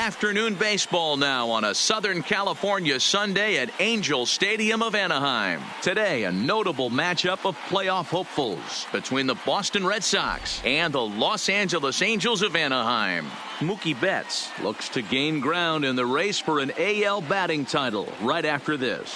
afternoon baseball now on a Southern California Sunday at Angel Stadium of Anaheim. Today, a notable matchup of playoff hopefuls between the Boston Red Sox and the Los Angeles Angels of Anaheim. Mookie Betts looks to gain ground in the race for an AL batting title right after this.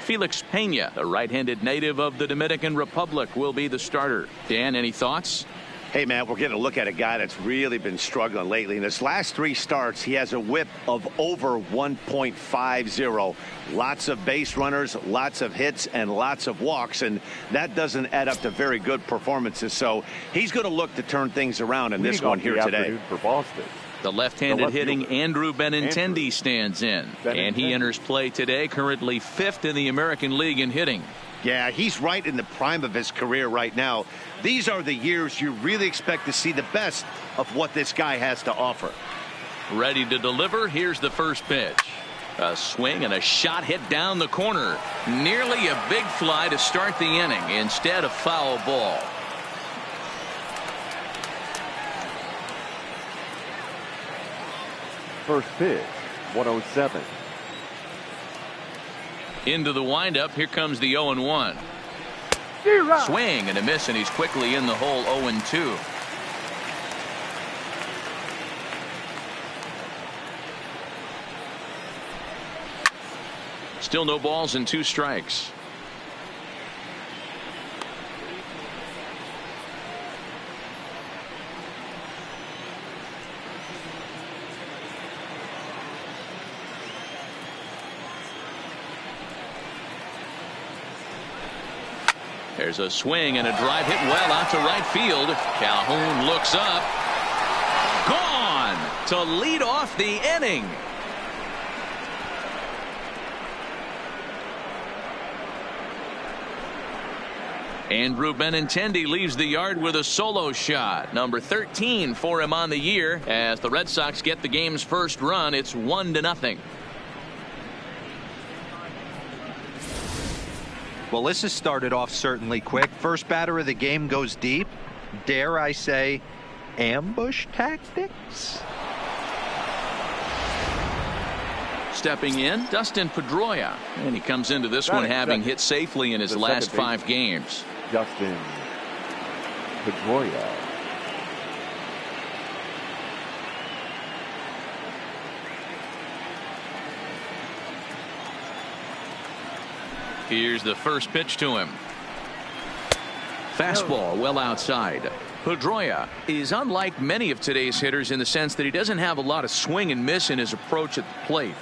Felix Pena, the right-handed native of the Dominican Republic, will be the starter. Dan, any thoughts? Hey, man, we're getting a look at a guy that's really been struggling lately. In his last 3 starts, he has a whip of over 1.50. Lots of base runners, lots of hits, and lots of walks, and that doesn't add up to very good performances. So he's going to look to turn things around in this one here today. For Boston. The left-handed hitting Andrew Benintendi stands in, and he enters play today, currently 5th in the American League in hitting. Yeah, he's right in the prime of his career right now. These are the years you really expect to see the best of what this guy has to offer. Ready to deliver. Here's the first pitch. A swing and a shot hit down the corner. Nearly a big fly to start the inning. Instead, a foul ball. First pitch, 107. Into the windup. Here comes the 0-1. Swing and a miss, and he's quickly in the hole. 0-2. Still no balls and 2 strikes. There's a swing and a drive hit well out to right field. Calhoun looks up. Gone to lead off the inning. Andrew Benintendi leaves the yard with a solo shot. Number 13 for him on the year as the Red Sox get the game's first run. It's 1-0. Well, this has started off certainly quick. First batter of the game goes deep. Dare I say, ambush tactics? Stepping in, Dustin Pedroia, and he comes into this one having hit safely in his last 5 games. Dustin Pedroia. Here's the first pitch to him. Fastball well outside. Pedroia is unlike many of today's hitters in the sense that he doesn't have a lot of swing and miss in his approach at the plate.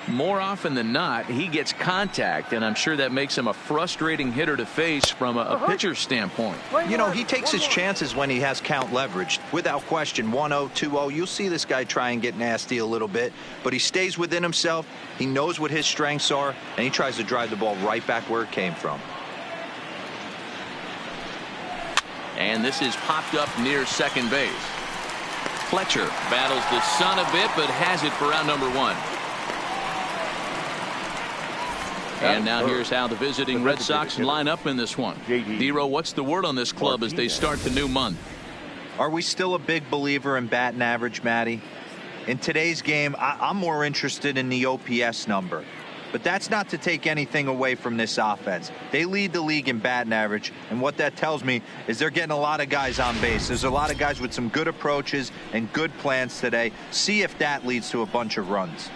More often than not, he gets contact, and I'm sure that makes him a frustrating hitter to face from a pitcher's standpoint. You know, he takes his chances when he has count leveraged. Without question, 1-0, 2-0, you'll see this guy try and get nasty a little bit, but he stays within himself. He knows what his strengths are, and he tries to drive the ball right back where it came from. And this is popped up near second base. Fletcher battles the sun a bit, but has it for out number 1. And now here's how the visiting Red Sox line up in this one. Dero, what's the word on this club as they start the new month? Are we still a big believer in batting average, Matty? In today's game, I'm more interested in the OPS number. But that's not to take anything away from this offense. They lead the league in batting average, and what that tells me is they're getting a lot of guys on base. There's a lot of guys with some good approaches and good plans today. See if that leads to a bunch of runs.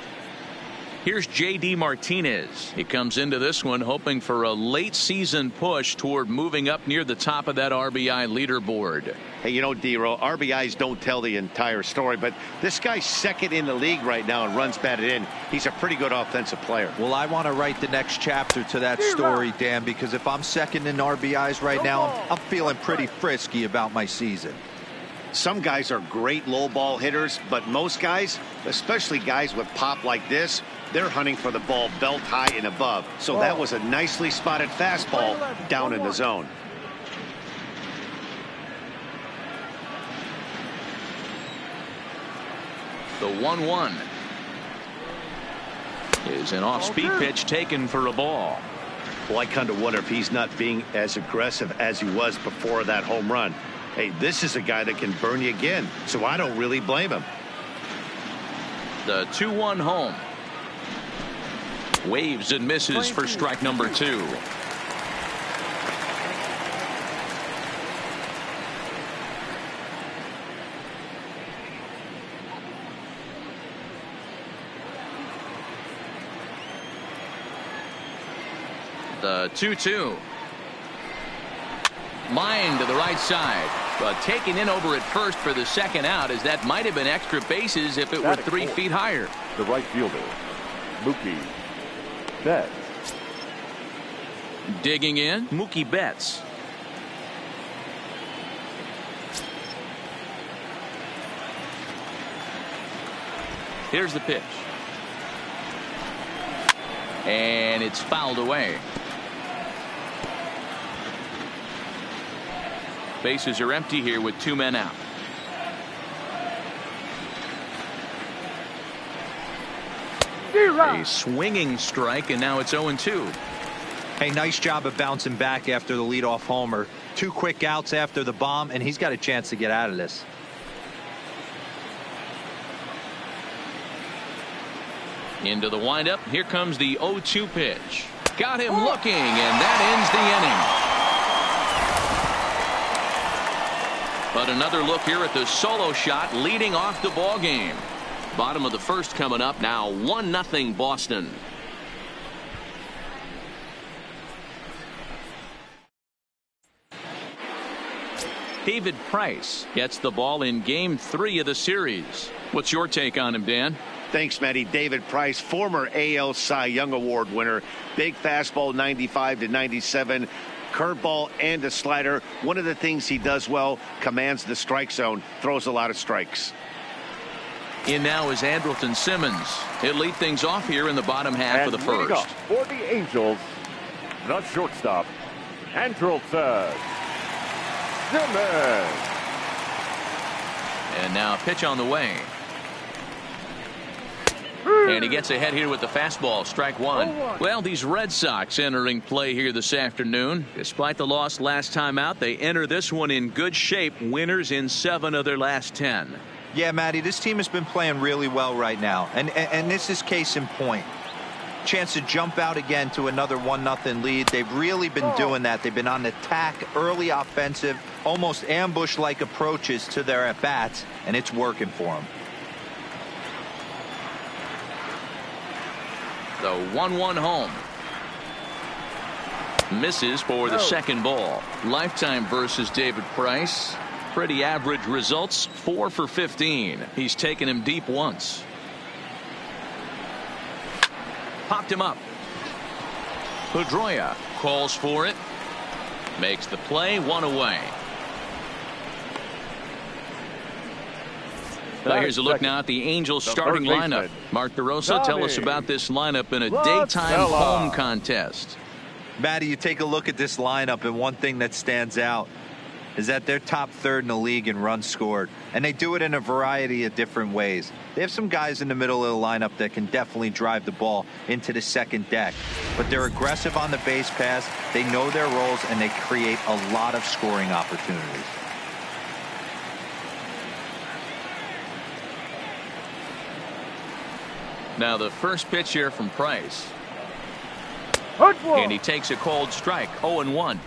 Here's J.D. Martinez. He comes into this one hoping for a late season push toward moving up near the top of that RBI leaderboard. Hey, you know, Dero, RBIs don't tell the entire story, but this guy's second in the league right now in runs batted in. He's a pretty good offensive player. Well, I want to write the next chapter to that story, Dan, because if I'm second in RBIs right now, I'm feeling pretty frisky about my season. Some guys are great low ball hitters, but most guys, especially guys with pop like this, they're hunting for the ball belt high and above. So that was a nicely spotted fastball down in the zone. The 1-1 is an off-speed pitch taken for a ball. Well, I kind of wonder if he's not being as aggressive as he was before that home run. Hey, this is a guy that can burn you again, so I don't really blame him. The 2-1 home. Waves and misses for strike number 2. The 2-2. Line to the right side, but taken in over at first for the second out, as that might have been extra bases if it were 3 feet higher. The right fielder, Mookie Betts. Digging in, Mookie Betts. Here's the pitch. And it's fouled away. Bases are empty here with 2 men out. A swinging strike, and now it's 0-2. Hey, nice job of bouncing back after the leadoff homer. 2 quick outs after the bomb, and he's got a chance to get out of this. Into the windup. Here comes the 0-2 pitch. Got him looking, and that ends the inning. But another look here at the solo shot leading off the ball game. Bottom of the first coming up now. 1-0 Boston. David Price gets the ball in game 3 of the series. What's your take on him, Dan? Thanks, Matty. David Price, former AL Cy Young Award winner. Big fastball, 95 to 97. Curveball and a slider. One of the things he does well, commands the strike zone, throws a lot of strikes. In now is Andrelton Simmons. He'll lead things off here in the bottom half of the first. Up for the Angels, the shortstop, Andrelton Simmons. And now a pitch on the way. And he gets ahead here with the fastball. Strike 1. Well, these Red Sox entering play here this afternoon. Despite the loss last time out, they enter this one in good shape. Winners in 7 of their last 10. Yeah, Matty, this team has been playing really well right now. And this is case in point. Chance to jump out again to another 1-0 lead. They've really been doing that. They've been on attack, early offensive, almost ambush-like approaches to their at-bats, and it's working for them. The 1-1 home. Misses for the second ball. Lifetime versus David Price. Pretty average results. 4 for 15. He's taken him deep once. Popped him up. Pedroia calls for it. Makes the play. 1 away. Well, here's a look now at the Angels starting lineup. Mark DeRosa, tell us about this lineup in a daytime home contest. Matty, you take a look at this lineup, and one thing that stands out is that they're top 3rd in the league in runs scored, and they do it in a variety of different ways. They have some guys in the middle of the lineup that can definitely drive the ball into the second deck, but they're aggressive on the base pass, they know their roles, and they create a lot of scoring opportunities. Now the first pitch here from Price. And he takes a cold strike. 0-1.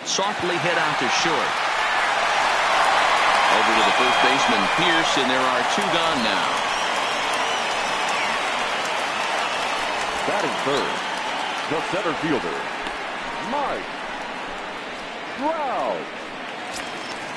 Softly hit out to short. Over to the first baseman, Pierce, and there are 2 gone now. Batting third, the center fielder, Mike Trout.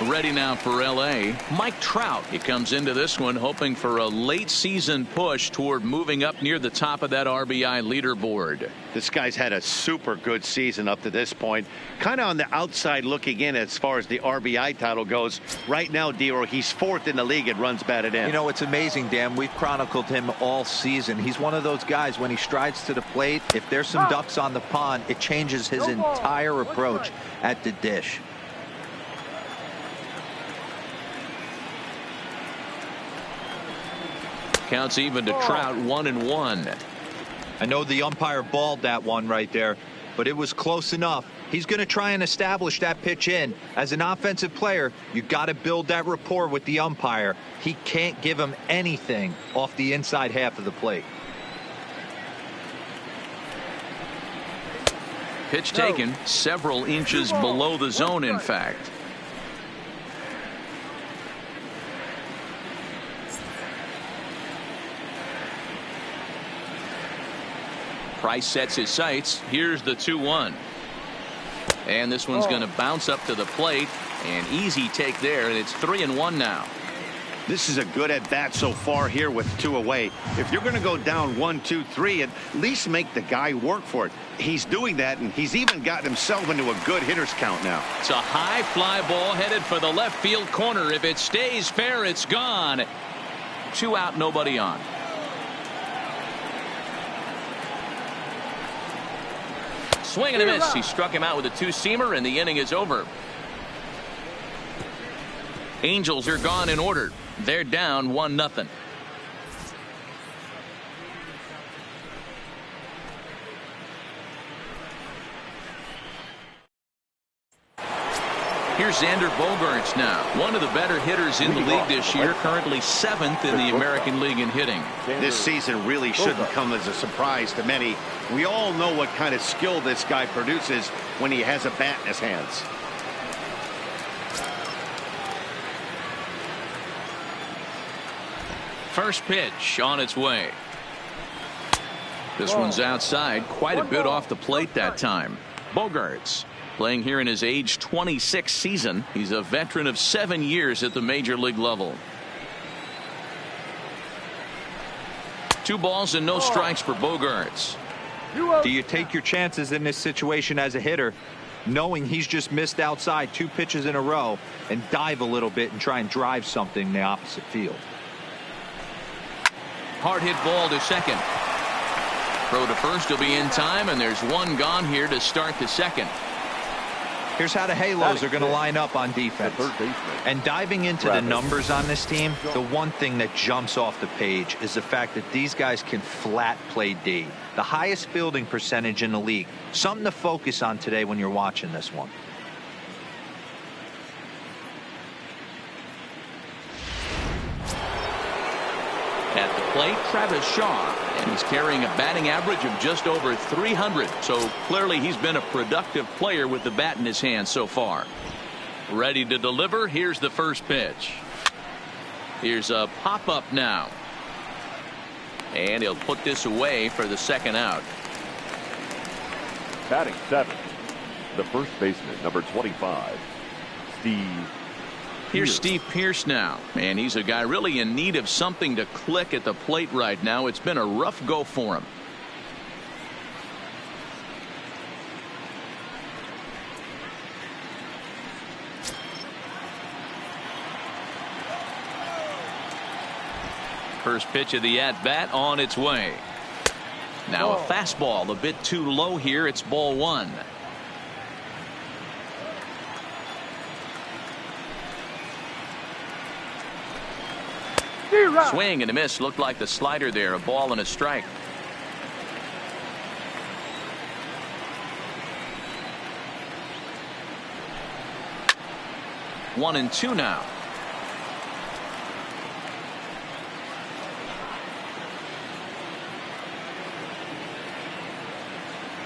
Ready now for L.A. Mike Trout. He comes into this one hoping for a late season push toward moving up near the top of that RBI leaderboard. This guy's had a super good season up to this point. Kind of on the outside looking in as far as the RBI title goes. Right now, Dero, he's 4th in the league at runs batted in. You know, it's amazing, Dan. We've chronicled him all season. He's one of those guys, when he strides to the plate, if there's some ducks on the pond, it changes his entire approach at the dish. Counts even to Trout. 1-1. I know the umpire balled that one right there, but it was close enough. He's going to try and establish that pitch in. As an offensive player, you got to build that rapport with the umpire. He can't give him anything off the inside half of the plate. Pitch taken several inches below the zone, in fact. Price sets his sights. Here's the 2-1. And this one's going to bounce up to the plate. An easy take there, and it's 3-1 now. This is a good at bat so far here with 2 away. If you're going to go down 1, 2, 3, at least make the guy work for it. He's doing that, and he's even gotten himself into a good hitter's count now. It's a high fly ball headed for the left field corner. If it stays fair, it's gone. 2 out, nobody on. Swing and a miss. He struck him out with a 2-seamer, and the inning is over. Angels are gone in order. They're down 1-0. Here's Xander Bogaerts now, one of the better hitters in the league this year, currently 7th in the American League in hitting. This season really shouldn't come as a surprise to many. We all know what kind of skill this guy produces when he has a bat in his hands. First pitch on its way. This one's outside, quite a bit off the plate that time. Bogaerts playing here in his age 26 season. He's a veteran of 7 years at the major league level. 2 balls and no strikes for Bogaerts. Do you take your chances in this situation as a hitter, knowing he's just missed outside 2 pitches in a row, and dive a little bit and try and drive something in the opposite field? Hard hit ball to second. Throw to first will be in time, and there's 1 gone here to start the second. Here's how the Halos are going to line up on defense. And diving into the numbers on this team, the one thing that jumps off the page is the fact that these guys can flat play D. The highest fielding percentage in the league. Something to focus on today when you're watching this one. At the plate, Travis Shaw, and he's carrying a batting average of just over 300. So clearly he's been a productive player with the bat in his hand so far. Ready to deliver. Here's the first pitch. Here's a pop-up now. And he'll put this away for the second out. Batting 7th, the first baseman, number 25, Steve. Here's Steve Pearce now, and he's a guy really in need of something to click at the plate right now. It's been a rough go for him. First pitch of the at-bat on its way. Now a fastball a bit too low here. It's ball 1. Swing and a miss. Looked like the slider there. A ball and a strike. One and two now.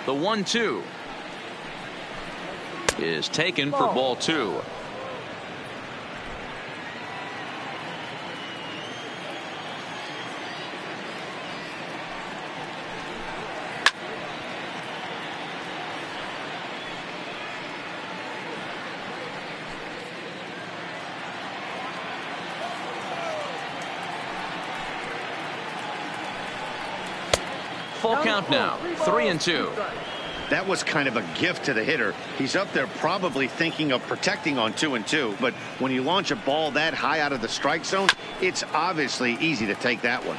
The 1-2 is taken for ball 2. Full count now. 3-2. That was kind of a gift to the hitter. He's up there probably thinking of protecting on 2-2, but when you launch a ball that high out of the strike zone, it's obviously easy to take that one.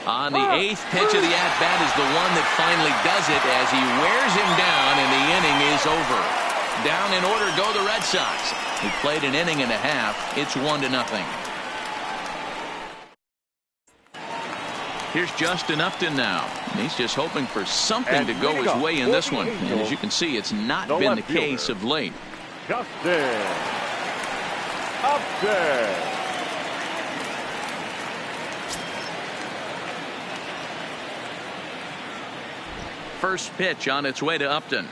On the 8th pitch of the at-bat is the one that finally does it as he wears him down, and the inning is over. Down in order go the Red Sox. He played an inning and a half. It's 1-0. Here's Justin Upton now. He's just hoping for something to go his way in this one. And as you can see, it's not been the case of late. Justin Upton. First pitch on its way to Upton.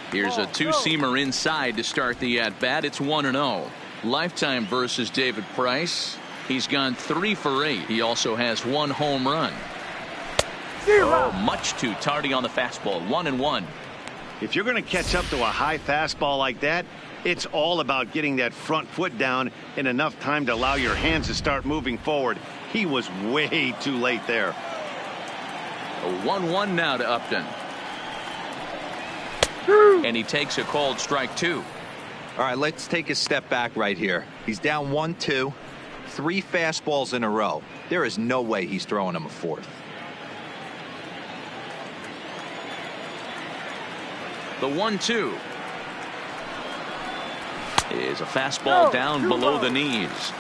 Here's a two-seamer inside to start the at-bat. It's 1-0. Lifetime versus David Price. He's gone 3 for 8. He also has 1 home run. Oh, much too tardy on the fastball. 1-1. If you're going to catch up to a high fastball like that, it's all about getting that front foot down in enough time to allow your hands to start moving forward. He was way too late there. A 1-1 now to Upton. And he takes a called strike 2. All right, let's take a step back right here. He's down 1-2, 3 fastballs in a row. There is no way he's throwing him a 4th. The 1-2 is a fastball down below the knees.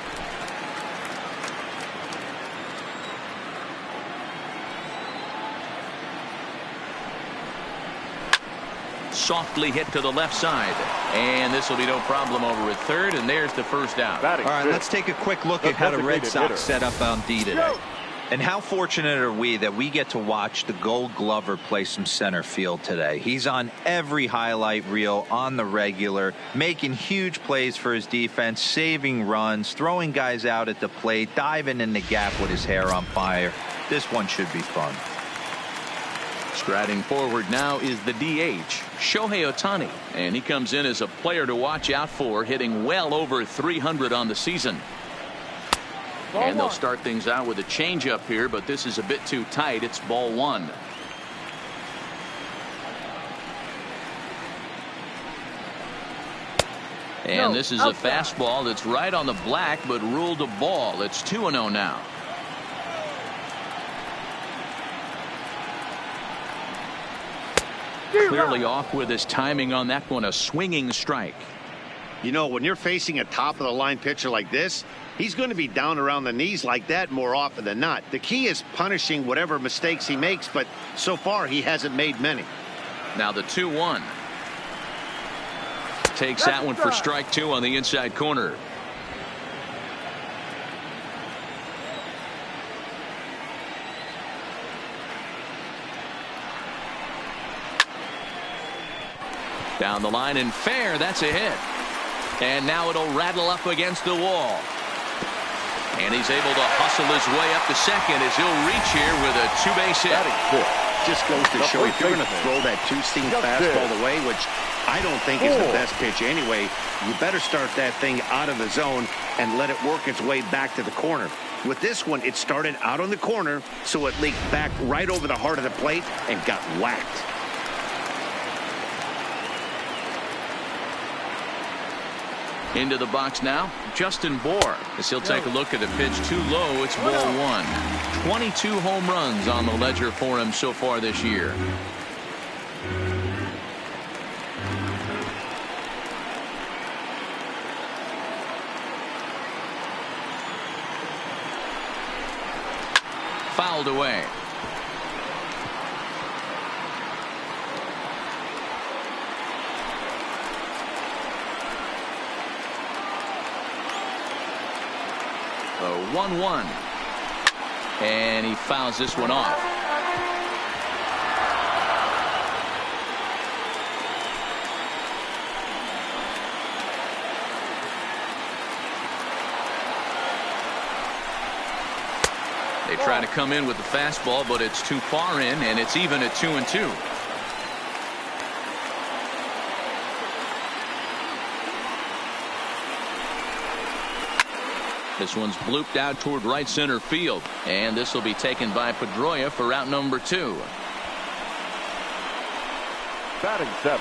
Softly hit to the left side, and this will be no problem over at third, and there's the first out. All right, let's take a quick look at how the Red Sox set up on D today. And how fortunate are we that we get to watch the Gold Glover play some center field today. He's on every highlight reel on the regular, making huge plays for his defense, saving runs, throwing guys out at the plate, diving in the gap with his hair on fire. This one should be fun. Striding forward now is the DH, Shohei Ohtani, and he comes in as a player to watch out for, hitting well over 300 on the season. And they'll start things out with a changeup here, but this is a bit too tight. It's ball 1. And this is a fastball that's right on the black, but ruled a ball. It's 2-0 now. Clearly off with his timing on that one, a swinging strike. You know, when you're facing a top-of-the-line pitcher like this, he's going to be down around the knees like that more often than not. The key is punishing whatever mistakes he makes, but so far he hasn't made many. Now the 2-1. Takes that one for strike 2 on the inside corner. Down the line and fair. That's a hit. And now it'll rattle up against the wall. And he's able to hustle his way up to second as he'll reach here with a 2-base hit. Just goes to show if you're going to throw that 2-seam fastball away, which I don't think is the best pitch anyway, you better start that thing out of the zone and let it work its way back to the corner. With this one, it started out on the corner, so it leaked back right over the heart of the plate and got whacked. Into the box now, Justin Bour, as he'll take a look at a pitch too low. It's ball 1. 22 home runs on the ledger for him so far this year. Fouled away. A 1-1. And he fouls this one off. They try to come in with the fastball, but it's too far in, and it's even at 2-2. This one's blooped out toward right center field, and this will be taken by Pedroia for out number 2. Batting 7,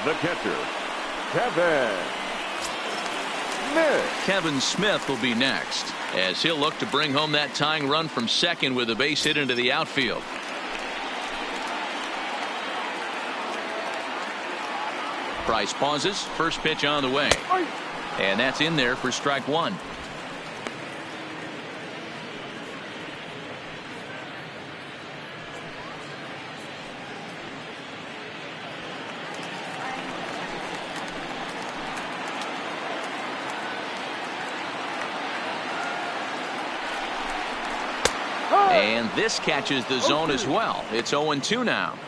the catcher, Kevin Smith. Kevin Smith will be next, as he'll look to bring home that tying run from second with a base hit into the outfield. Price pauses. First pitch on the way. And that's in there for strike one. And this catches the zone as well. It's 0-2 now.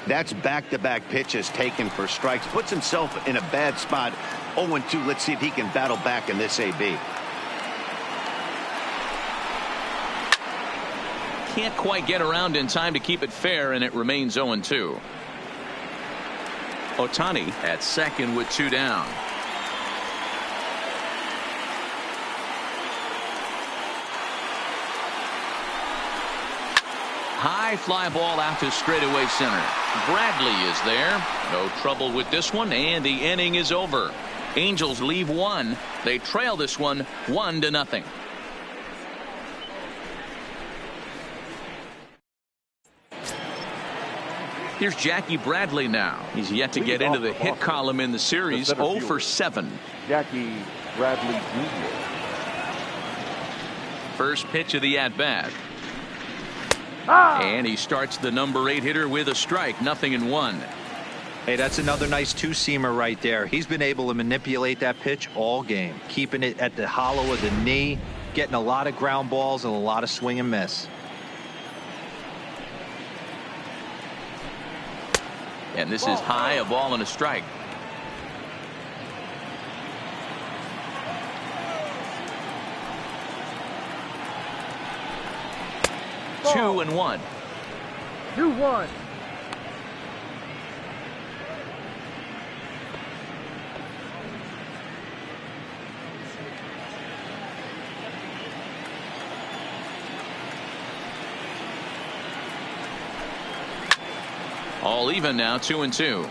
That's back-to-back pitches taken for strikes. Puts himself in a bad spot. 0-2. Let's see if he can battle back in this AB. Can't quite get around in time to keep it fair, and it remains 0-2. Ohtani at second with 2 down. High fly ball out to straightaway center. Bradley is there. No trouble with this one, and the inning is over. Angels leave one. They trail this one 1-0. Here's Jackie Bradley now. He's yet to get into the hit column in the series. 0 for 7. Jackie Bradley Jr. First pitch of the at-bat. And he starts the number 8 hitter with a strike. 0-1. Hey, that's another nice two-seamer right there. He's been able to manipulate that pitch all game, keeping it at the hollow of the knee, getting a lot of ground balls and a lot of swing and miss. And this is high, a ball and a strike. Ball. 2-1. 2-1. All even now, 2-2.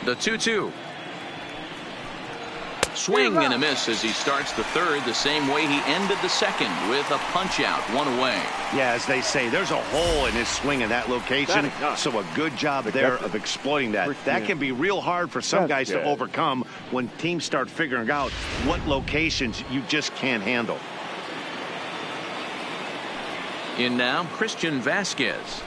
The 2-2. Swing and a miss as he starts the third the same way he ended the second, with a punch out, 1 away. Yeah, as they say, there's a hole in his swing in that location, so a good job there of exploiting that. That can be real hard for some guys to overcome when teams start figuring out what locations you just can't handle. In now, Christian Vasquez,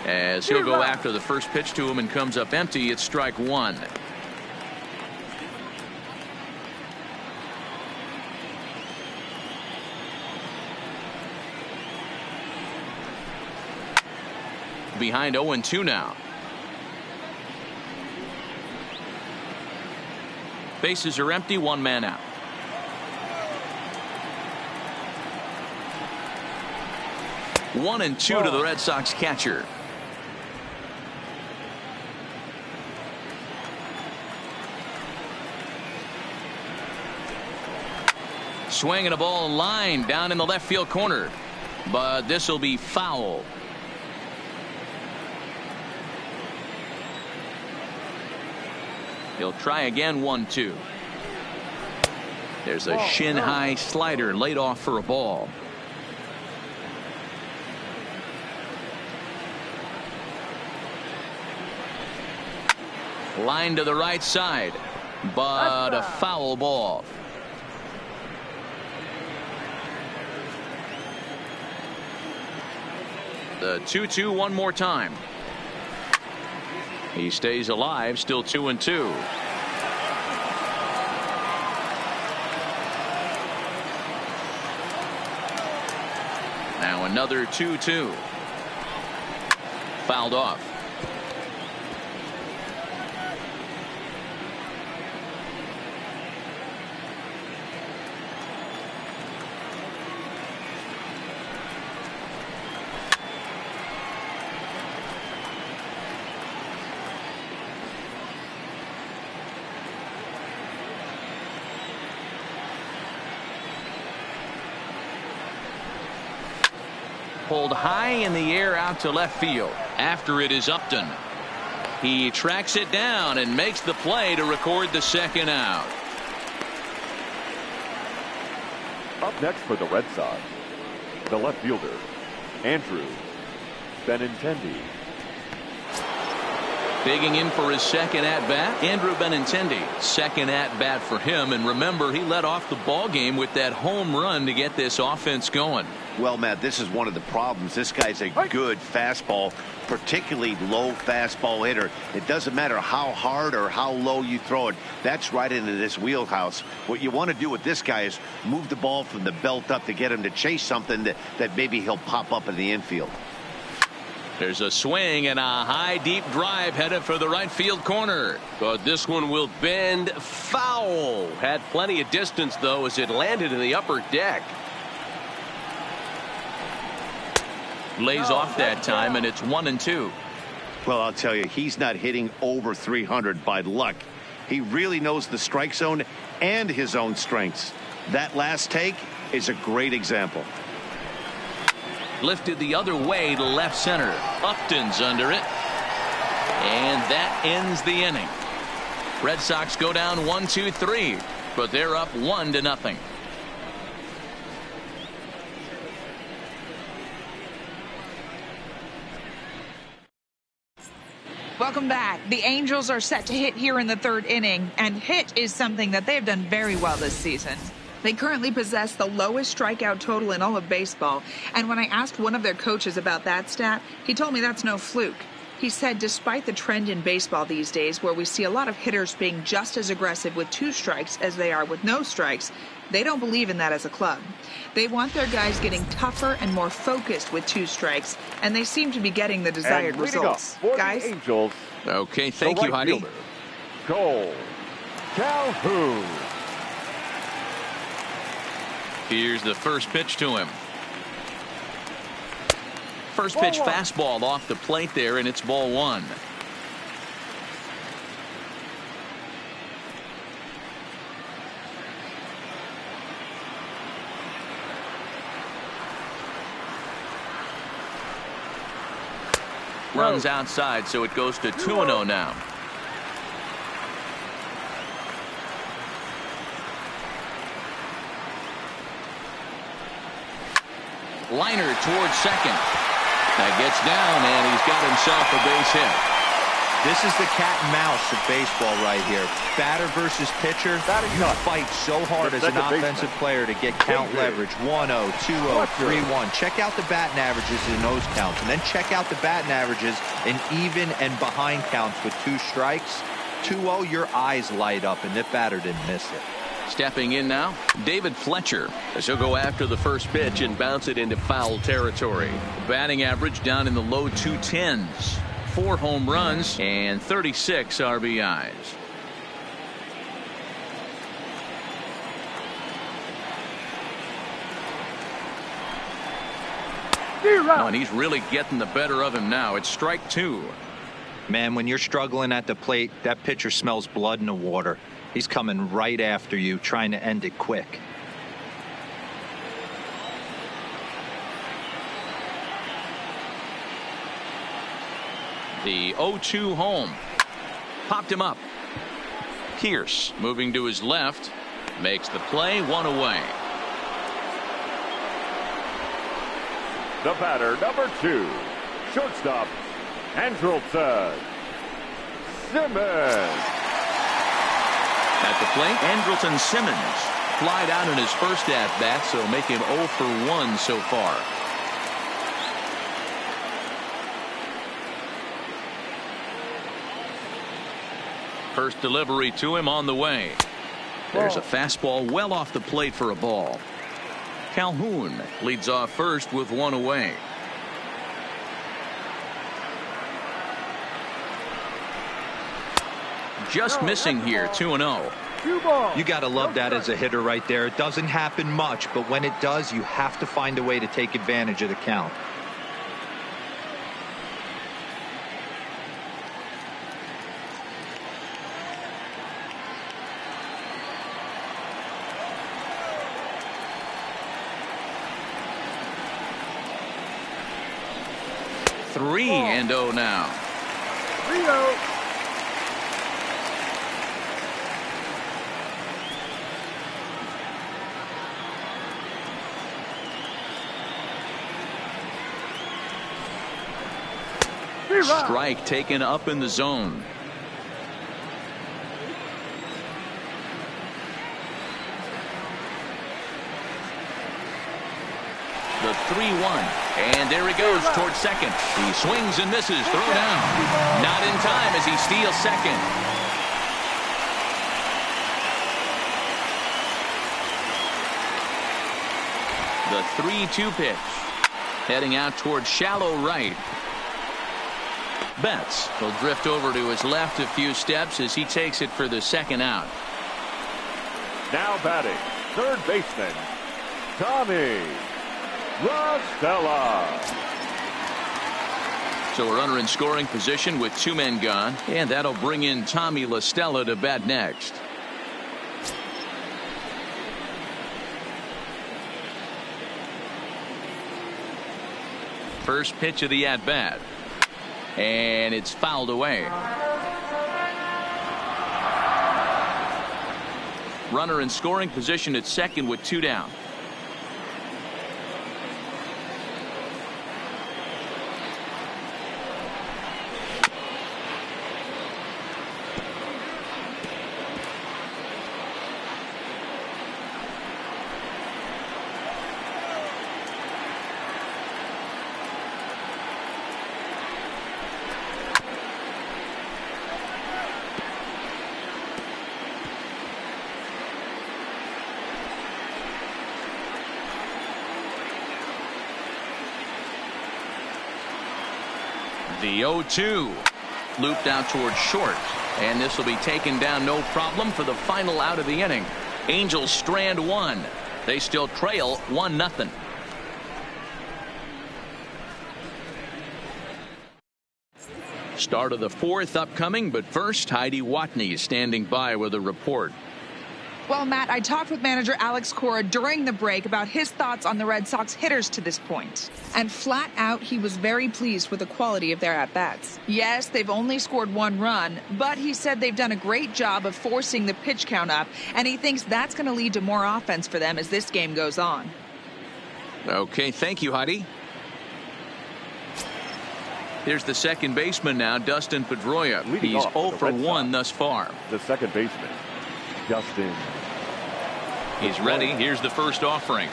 as he'll go after the first pitch to him and comes up empty. It's strike 1. Behind 0-2 now. Bases are empty, 1 man out. One and two to the Red Sox catcher. Swinging a ball line down in the left field corner, but this will be foul. He'll try again. 1-2. There's a shin high slider laid off for a ball. Line to the right side, but a foul ball. The 2-2 one more time. He stays alive, still 2-2. Now another 2-2. Fouled off. Pulled high in the air out to left field. After it is Upton. He tracks it down and makes the play to record the second out. Up next for the Red Sox, the left fielder, Andrew Benintendi. Digging in for his second at-bat, Andrew Benintendi. Second at-bat for him, and remember, he led off the ball game with that home run to get this offense going. Well, Matt, this is one of the problems. This guy's a good fastball, particularly low fastball hitter. It doesn't matter how hard or how low you throw it. That's right into this wheelhouse. What you want to do with this guy is move the ball from the belt up to get him to chase something that maybe he'll pop up in the infield. There's a swing and a high deep drive headed for the right field corner. But this one will bend foul. Had plenty of distance though as it landed in the upper deck. Lays off that time, and it's 1-2. Well, I'll tell you, he's not hitting over 300 by luck. He really knows the strike zone and his own strengths. That last take is a great example. Lifted the other way to left center. Upton's under it. And that ends the inning. Red Sox go down 1-2-3, but they're up 1-0. Welcome back. The Angels are set to hit here in the third inning, and hit is something that they've done very well this season. They currently possess the lowest strikeout total in all of baseball, and when I asked one of their coaches about that stat, he told me that's no fluke. He said despite the trend in baseball these days where we see a lot of hitters being just as aggressive with 2 strikes as they are with no strikes, they don't believe in that as a club. They want their guys getting tougher and more focused with 2 strikes, and they seem to be getting the desired results. Guys? Angels, okay, thank you, Heidi. Fielder, Cole Calhoun. Here's the first pitch to him. First pitch fastball off the plate there, and it's ball 1. Runs outside, so it goes to 2-0 now. Liner towards second. That gets down, and he's got himself a base hit. This is the cat and mouse of baseball right here. Batter versus pitcher. You fight so hard as an offensive player to get count leverage. 1-0, 2-0, 3-1. Check out the batting averages in those counts, and then check out the batting averages in even and behind counts with 2 strikes. 2-0, your eyes light up, and the batter didn't miss it. Stepping in now, David Fletcher, as he'll go after the first pitch and bounce it into foul territory. Batting average down in the low 210s. 4 home runs and 36 RBIs. Oh, and he's really getting the better of him now. It's strike 2. Man, when you're struggling at the plate, that pitcher smells blood in the water. He's coming right after you, trying to end it quick. The 0-2 home. Popped him up. Pierce moving to his left. Makes the play, 1 away. The batter, number 2, shortstop, Andrelton Simmons. At the plate, Andrelton Simmons flied out in his first at-bat, so make him 0 for 1 so far. First delivery to him on the way. There's a fastball well off the plate for a ball. Calhoun leads off first with 1 away. Just missing here, 2-0. You got to love that as a hitter right there. It doesn't happen much, but when it does, you have to find a way to take advantage of the count. 3-0 now. 3-0. Strike taken up in the zone. The 3-1. And there he goes towards second. He swings and misses. Throw down. Not in time as he steals second. The 3-2 pitch. Heading out towards shallow right. Betts will drift over to his left a few steps as he takes it for the second out. Now batting, third baseman, Tommy LaStella. So a runner in scoring position with 2 men gone, and that'll bring in Tommy LaStella to bat next. First pitch of the at-bat. And it's fouled away. Runner in scoring position at second with 2 down. The 0-2 looped out towards short, and this will be taken down no problem for the final out of the inning. Angels strand 1. They still trail 1-0. Start of the 4th upcoming, but first Heidi Watney standing by with a report. Well, Matt, I talked with manager Alex Cora during the break about his thoughts on the Red Sox hitters to this point. And flat out, he was very pleased with the quality of their at-bats. Yes, they've only scored 1 run, but he said they've done a great job of forcing the pitch count up, and he thinks that's going to lead to more offense for them as this game goes on. Okay, thank you, Heidi. Here's the second baseman now, Dustin Pedroia. He's 0 for 1 thus far. The second baseman, Dustin. He's ready. Here's the first offering.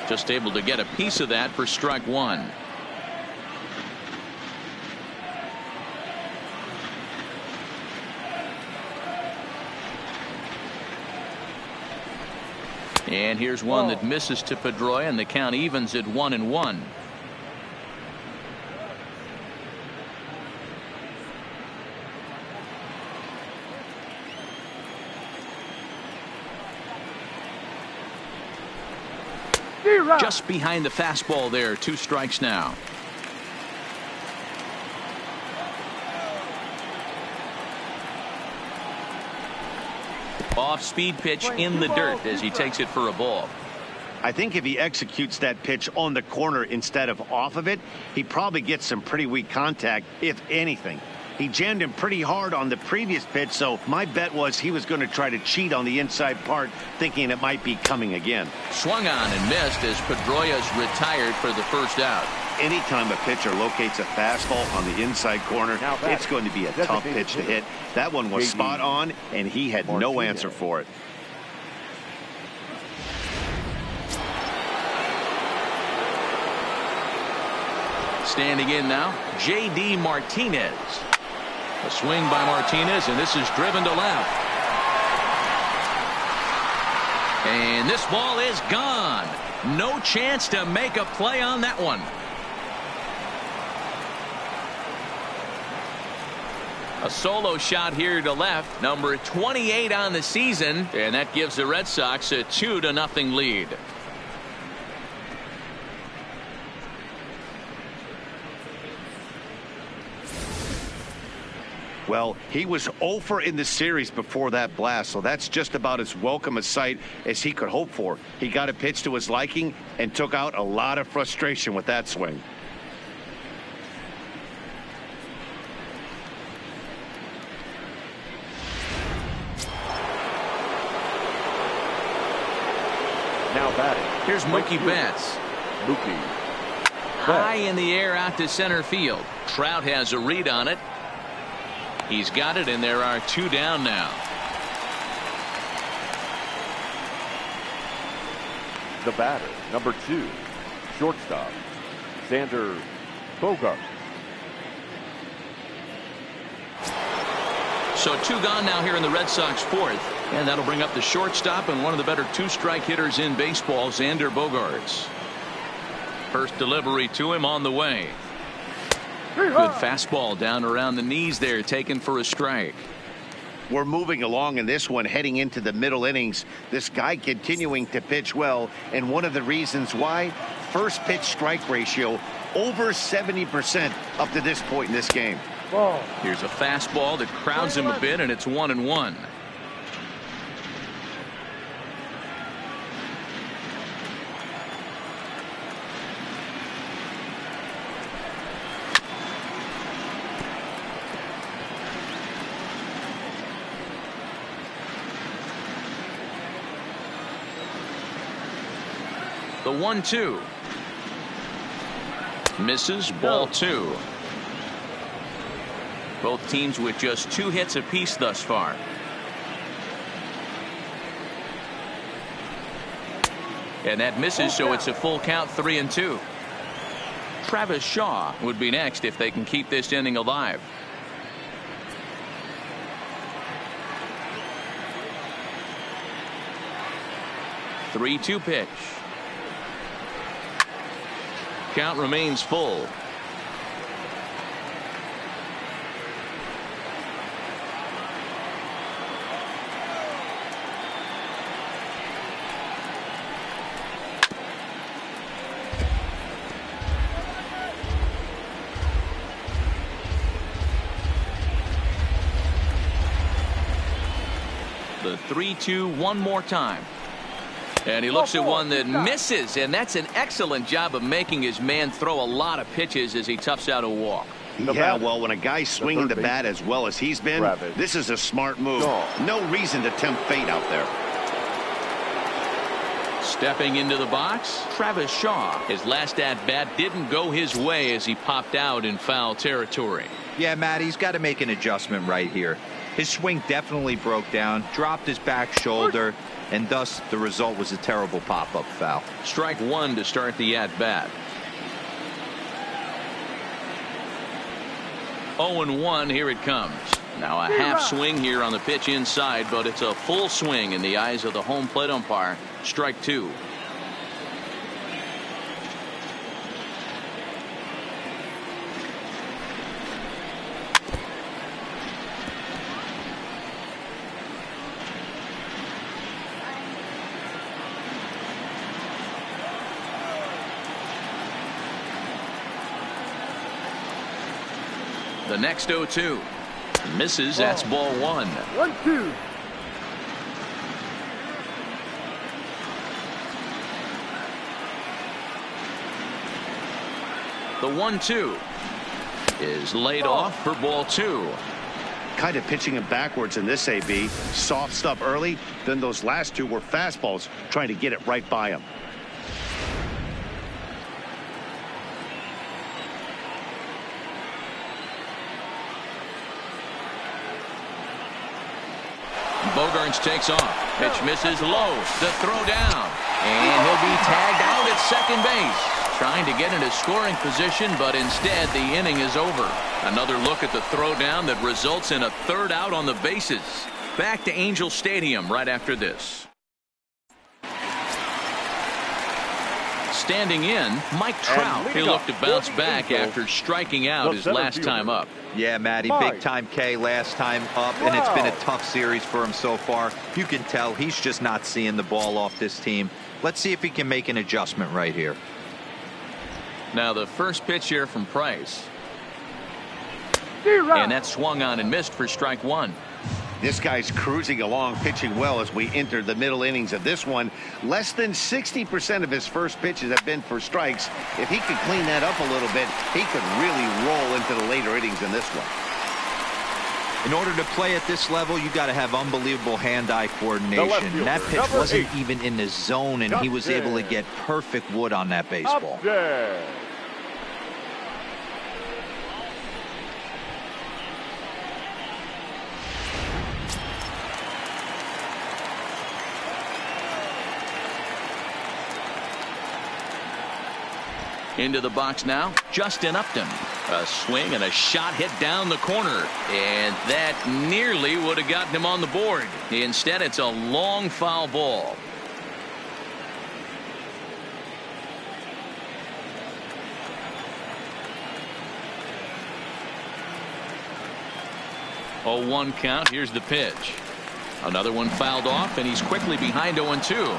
Just able to get a piece of that for strike 1. And here's one that misses to Pedroia, and the count evens at 1-1. Just behind the fastball there. 2 strikes now. Off speed pitch in the dirt as he takes it for a ball. I think if he executes that pitch on the corner instead of off of it, he probably gets some pretty weak contact, if anything. He jammed him pretty hard on the previous pitch, so my bet was he was going to try to cheat on the inside part, thinking it might be coming again. Swung on and missed as Pedroia's retired for the first out. Anytime a pitcher locates a fastball on the inside corner, it's going to be a tough pitch to hit. That one was spot on, and he had no answer for it. Standing in now, J.D. Martinez. A swing by Martinez, and this is driven to left. And this ball is gone. No chance to make a play on that one. A solo shot here to left, number 28 on the season, and that gives the Red Sox a 2-0 lead. Well, he was 0 for in the series before that blast, so that's just about as welcome a sight as he could hope for. He got a pitch to his liking and took out a lot of frustration with that swing. batting. Here's Mookie Betts. Mookie. High in the air out to center field. Trout has a read on it. He's got it, and there are 2 down now. The batter, number 2, shortstop, Xander Bogaerts. So 2 gone now here in the Red Sox 4th, and that'll bring up the shortstop and one of the better 2-strike hitters in baseball, Xander Bogaerts. First delivery to him on the way. Good fastball down around the knees there, taken for a strike. We're moving along in this one, heading into the middle innings. This guy continuing to pitch well, and one of the reasons why, first pitch strike ratio over 70% up to this point in this game. Here's a fastball that crowds him a bit, and it's 1-1. The 1-2. Misses, ball 2. Both teams with just 2 hits apiece thus far. And that misses, so it's a full count, 3-2. Travis Shaw would be next if they can keep this inning alive. The 3-2 pitch. Count remains full. The 3-2 one more time. And he looks at one that misses, and that's an excellent job of making his man throw a lot of pitches as he toughs out a walk. Yeah, well, when a guy's swinging the bat as well as he's been, this is a smart move. No reason to tempt fate out there. Stepping into the box, Travis Shaw. His last at-bat didn't go his way as he popped out in foul territory. Yeah, Matt, he's got to make an adjustment right here. His swing definitely broke down, dropped his back shoulder, and thus the result was a terrible pop-up foul. Strike 1 to start the at-bat. 0-1, here it comes. Now a half swing here on the pitch inside, but it's a full swing in the eyes of the home plate umpire. Strike 2. The next 0-2 misses. That's ball 1. 1-2. The 1-2 is laid off for ball 2. Kind of pitching him backwards in this AB. Soft stuff early, then those last 2 were fastballs, trying to get it right by him. Bogaerts takes off. Pitch misses low. The throw down. And he'll be tagged out at second base. Trying to get into scoring position, but instead the inning is over. Another look at the throw down that results in a 3rd out on the bases. Back to Angel Stadium right after this. Standing in, Mike Trout. He looked to bounce back after striking out his last time up. Yeah, Matty, big time K last time up, and it's been a tough series for him so far. You can tell he's just not seeing the ball off this team. Let's see if he can make an adjustment right here. Now the first pitch here from Price. And that swung on and missed for strike 1. This guy's cruising along, pitching well as we enter the middle innings of this one. Less than 60% of his first pitches have been for strikes. If he could clean that up a little bit, he could really roll into the later innings in this one. In order to play at this level, you got to have unbelievable hand-eye coordination. That pitch wasn't even in the zone, and he was able to get perfect wood on that baseball. Into the box now, Justin Upton. A swing and a shot hit down the corner. And that nearly would have gotten him on the board. Instead, it's a long foul ball. Oh, 1 count. Here's the pitch. Another one fouled off, and he's quickly behind 0-2.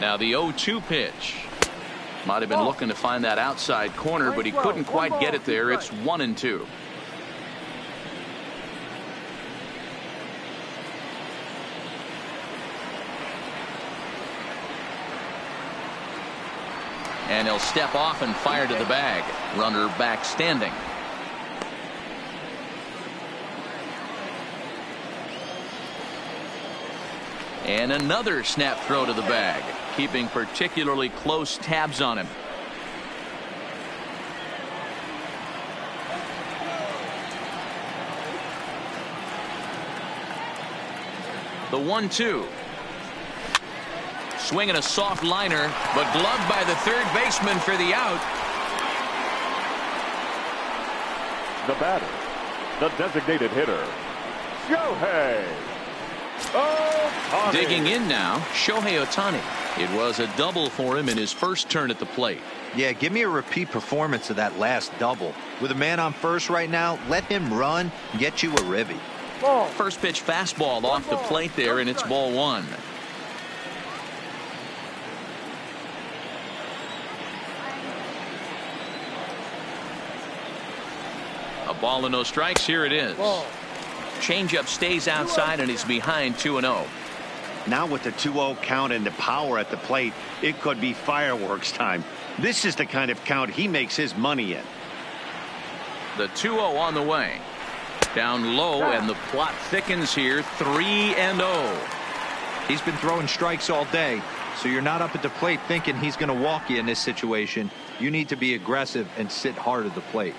Now the 0-2 pitch. Might have been looking to find that outside corner, but he couldn't quite get it there. It's 1-2. And he'll step off and fire to the bag. Runner back standing. And another snap throw to the bag, keeping particularly close tabs on him. The 1-2. Swinging a soft liner, but gloved by the third baseman for the out. The batter, the designated hitter, Shohei Ohtani. Digging in now, Shohei Ohtani. It was a double for him in his first turn at the plate. Yeah, give me a repeat performance of that last double. With a man on first right now, let him run and get you a ribby. First pitch fastball off the plate there, and it's ball 1. A ball and no strikes. Here it is. Changeup stays outside, and he's behind 2-0. Now with the 2-0 count and the power at the plate, it could be fireworks time. This is the kind of count he makes his money in. The 2-0 on the way. Down low, and the plot thickens here. 3-0. He's been throwing strikes all day, so you're not up at the plate thinking he's going to walk you in this situation. You need to be aggressive and sit hard at the plate.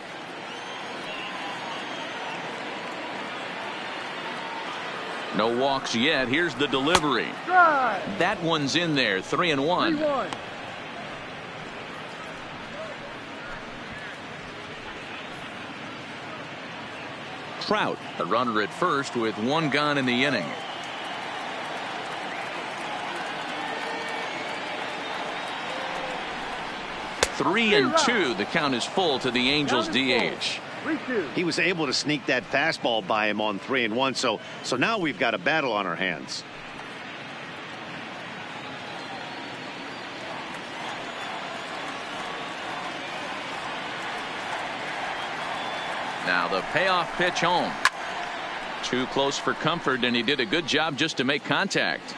No walks yet. Here's the delivery. That one's in there. 3-1. Trout, a runner at first with 1 gone in the inning. Three and 2. The count is full to the Angels DH. He was able to sneak that fastball by him on 3-1. So now we've got a battle on our hands. Now the payoff pitch home. Too close for comfort, and he did a good job just to make contact.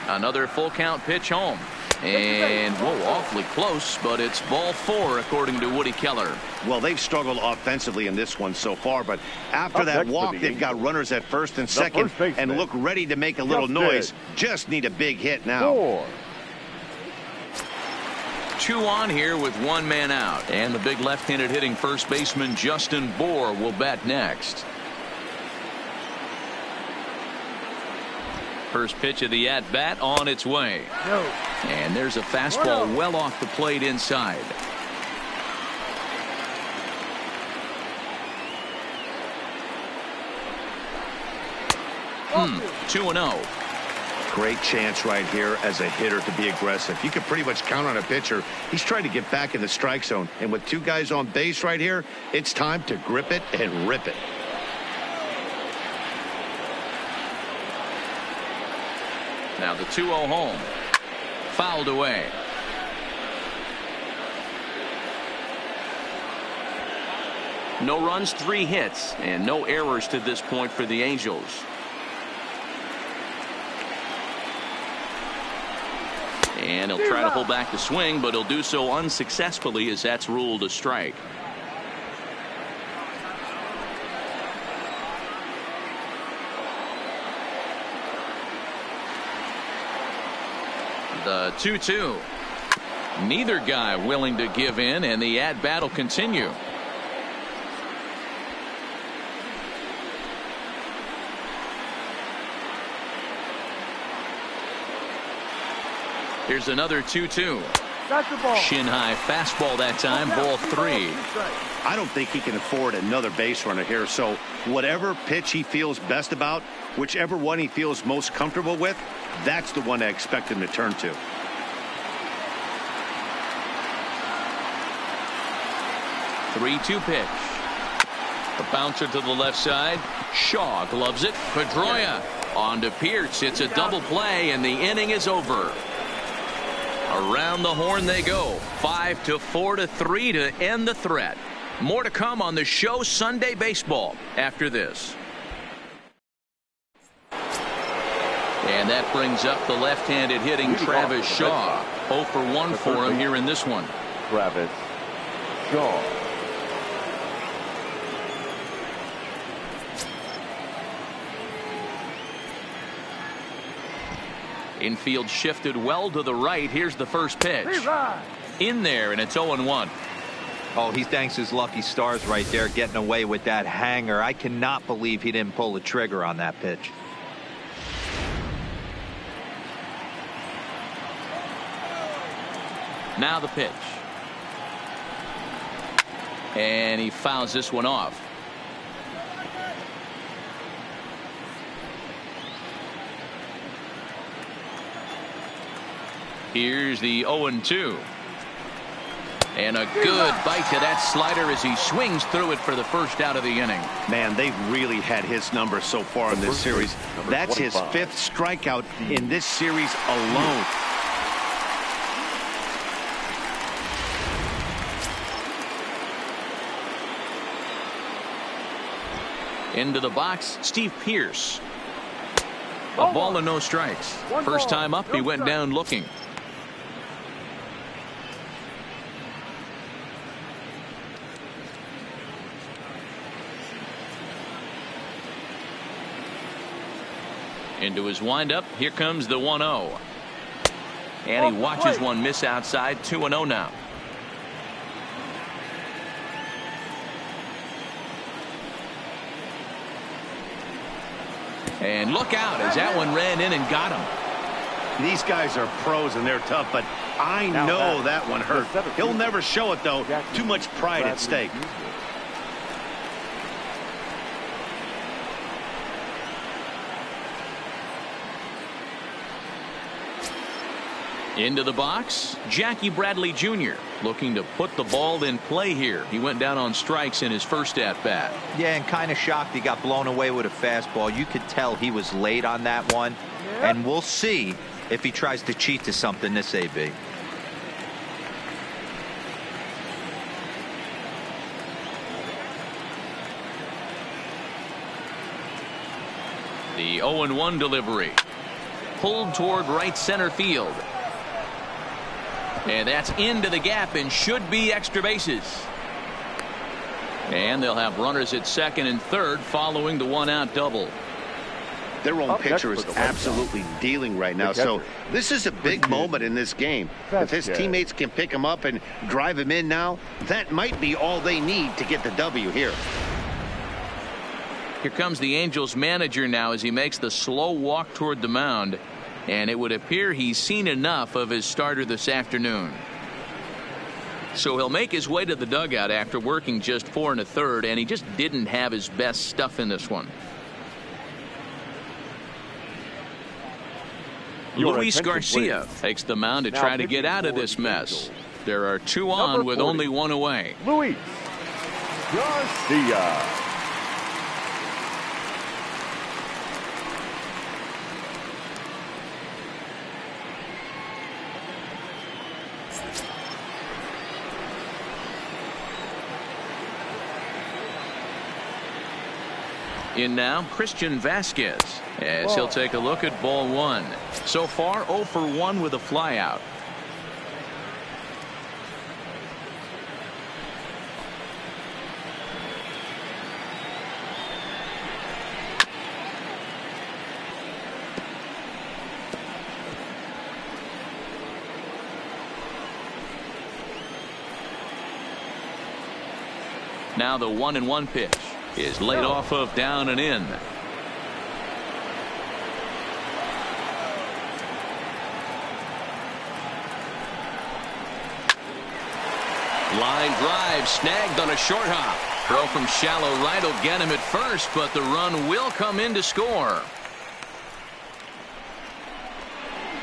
Another full count pitch home. And whoa, awfully close, but it's ball 4 according to Woody Keller. Well, they've struggled offensively in this one so far, but after that walk, they've got runners at first and second and look ready to make a little noise. Just need a big hit now. 2 on here with 1 man out, and the big left-handed hitting first baseman Justin Bour will bat next. First pitch of the at-bat on its way. And there's a fastball well off the plate inside. Hmm. 2-0. Great chance right here as a hitter to be aggressive. You can pretty much count on a pitcher. He's trying to get back in the strike zone. And with 2 guys on base right here, it's time to grip it and rip it. Now the 2-0 home. Fouled away. No runs, 3 hits, and no errors to this point for the Angels. And he'll try to pull back the swing, but he'll do so unsuccessfully as that's ruled a strike. The 2-2. Neither guy willing to give in, and the at-bat will continue. Here's another 2-2. Shin-high fastball that time, ball 3. I don't think he can afford another base runner here, so whatever pitch he feels best about, whichever one he feels most comfortable with, that's the one I expect him to turn to. Three-two pitch. The bouncer to the left side. Shaw gloves it. Pedroia on to Pierce. It's a double play, and the inning is over. Around the horn they go. 5-4-3 to end the threat. More to come on the show Sunday Baseball after this. And that brings up the left-handed hitting Travis Shaw. 0 for 1 for him here in this one. Travis Shaw. Infield shifted well to the right. Here's the first pitch. In there, and it's 0-1. Oh, he thanks his lucky stars right there getting away with that hanger. I cannot believe he didn't pull the trigger on that pitch. Now the pitch. And he fouls this one off. Here's the 0-2. And a good bite to that slider as he swings through it for the first out of the inning. Man, they've really had his number so far in this series. That's his 5th strikeout in this series alone. Into the box, Steve Pierce. A ball and no strikes. First time up, he went down looking. Into his windup. Here comes the 1-0. And he watches one miss outside. 2-0 now. And look out as that one ran in and got him. These guys are pros and they're tough, but I know that one hurt. He'll never show it, though. Too much pride at stake. Into the box, Jackie Bradley Jr. looking to put the ball in play here. He went down on strikes in his first at-bat. Yeah, and kind of shocked he got blown away with a fastball. You could tell he was late on that one. And we'll see if he tries to cheat to something this AB. The 0-1 delivery. Pulled toward right center field. And that's into the gap and should be extra bases. And they'll have runners at second and third following the one-out double. Their own pitcher is absolutely dealing right now, so this is a big moment in this game. If his teammates can pick him up and drive him in now, that might be all they need to get the W here. Here comes the Angels manager now as he makes the slow walk toward the mound. And it would appear he's seen enough of his starter this afternoon. So he'll make his way to the dugout after working just 4 1/3, and he just didn't have his best stuff in this one. Luis Garcia takes the mound to try to get out of this mess. There are 2 on with only 1 away. Luis Garcia. In now, Christian Vasquez, as he'll take a look at ball one. So far, 0 for 1 with a flyout. Now the 1-1 pitch is laid off of down and in. Line drive snagged on a short hop. Throw from shallow right will get him at first, but the run will come in to score.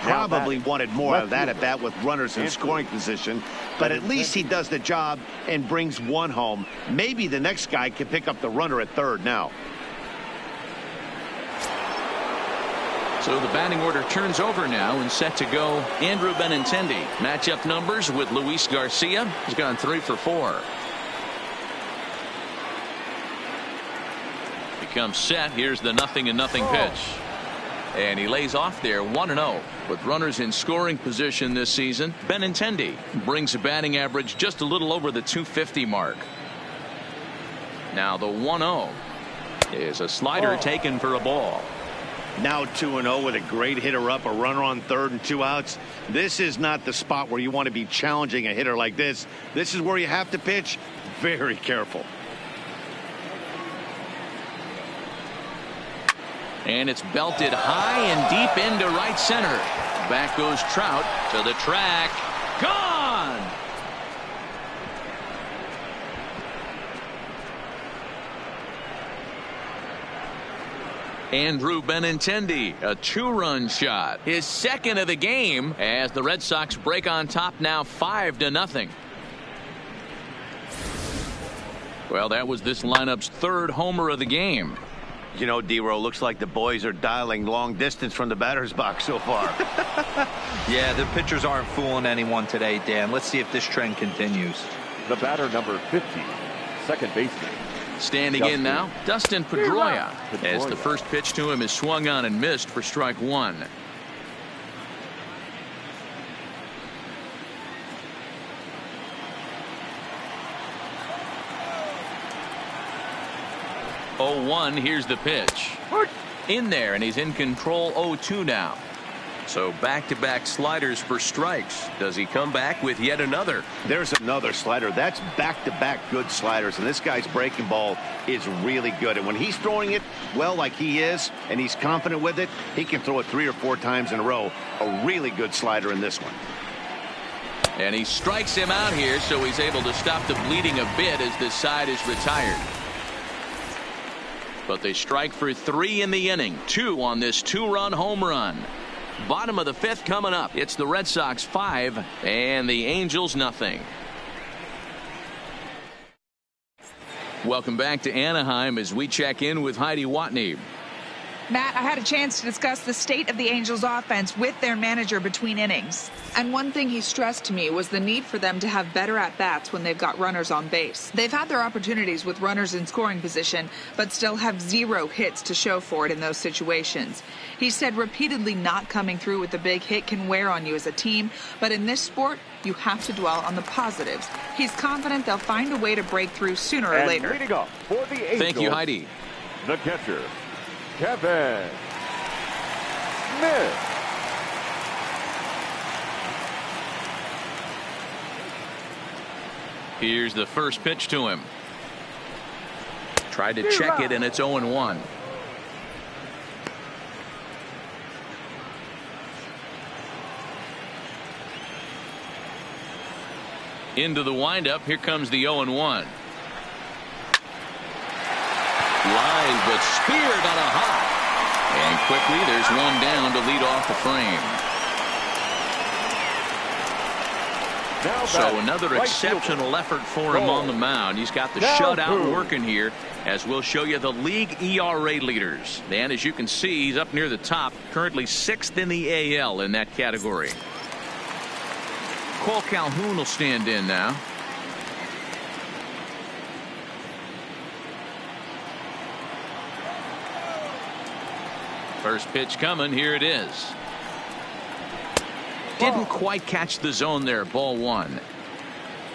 Probably wanted more of that at bat with runners in scoring position, but at least he does the job and brings one home. Maybe the next guy can pick up the runner at third now. So the batting order turns over now and set to go Andrew Benintendi. Matchup numbers with Luis Garcia. He's gone 3 for 4. He comes set. Here's the 0-0 pitch. And he lays off there 1-0. With runners in scoring position this season, Benintendi brings a batting average just a little over the 250 mark. Now the 1-0 is a slider taken for a ball. Now 2-0 with a great hitter up, a runner on third and 2 outs. This is not the spot where you want to be challenging a hitter like this. This is where you have to pitch very careful. And it's belted high and deep into right center. Back goes Trout to the track. Gone! Andrew Benintendi, a 2-run shot. His second of the game as the Red Sox break on top now 5-0. Well, that was this lineup's third homer of the game. You know, D-Row, looks like the boys are dialing long distance from the batter's box so far. Yeah, the pitchers aren't fooling anyone today, Dan. Let's see if this trend continues. The batter, number 50, second baseman. Standing in now, Dustin Pedroia, as the first pitch to him is swung on and missed for strike one. Oh-1, here's the pitch. In there, and he's in control. 0-2 now. So back-to-back sliders for strikes. Does he come back with yet another? There's another slider. That's back-to-back good sliders, and this guy's breaking ball is really good. And when he's throwing it well like he is, and he's confident with it, he can throw it 3 or 4 times in a row. A really good slider in this one. And he strikes him out here, so he's able to stop the bleeding a bit as this side is retired. But they strike for 3 in the inning. 2 on this 2-run home run. Bottom of the 5th coming up. It's the Red Sox 5 and the Angels nothing. Welcome back to Anaheim as we check in with Heidi Watney. Matt, I had a chance to discuss the state of the Angels offense with their manager between innings. And one thing he stressed to me was the need for them to have better at-bats when they've got runners on base. They've had their opportunities with runners in scoring position, but still have 0 hits to show for it in those situations. He said repeatedly not coming through with a big hit can wear on you as a team, but in this sport, you have to dwell on the positives. He's confident they'll find a way to break through sooner or later. Leading up for the Angels, thank you, Heidi. The catcher, Kevin Smith. Here's the first pitch to him. Tried to check it, and it's 0-1. Into the windup. Here comes the 0-1. Line, but speared on a hop. And quickly, there's one down to lead off the frame. So another exceptional effort for him on the mound. He's got the shutout working here, as we'll show you the league ERA leaders. And as you can see, he's up near the top, currently 6th in the AL in that category. Cole Calhoun will stand in now. First pitch coming. Here it is. Didn't quite catch the zone there. Ball one.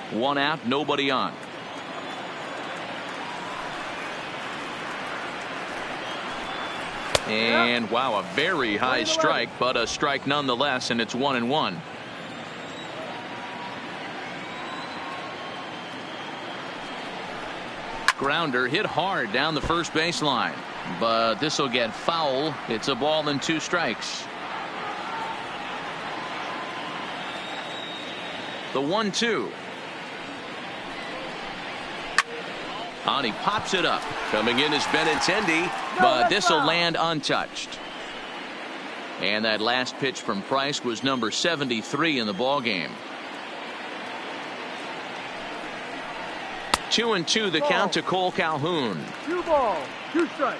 One out, nobody on. And wow, a very high strike, but a strike nonetheless, and it's 1-1. Grounder hit hard down the first baseline, but this will get foul. It's a ball and 2 strikes. The 1-2. And he pops it up. Coming in is Benintendi, but this will land untouched. And that last pitch from Price was number 73 in the ball game. 2-2 the count to Cole Calhoun. 2 balls, 2 strikes.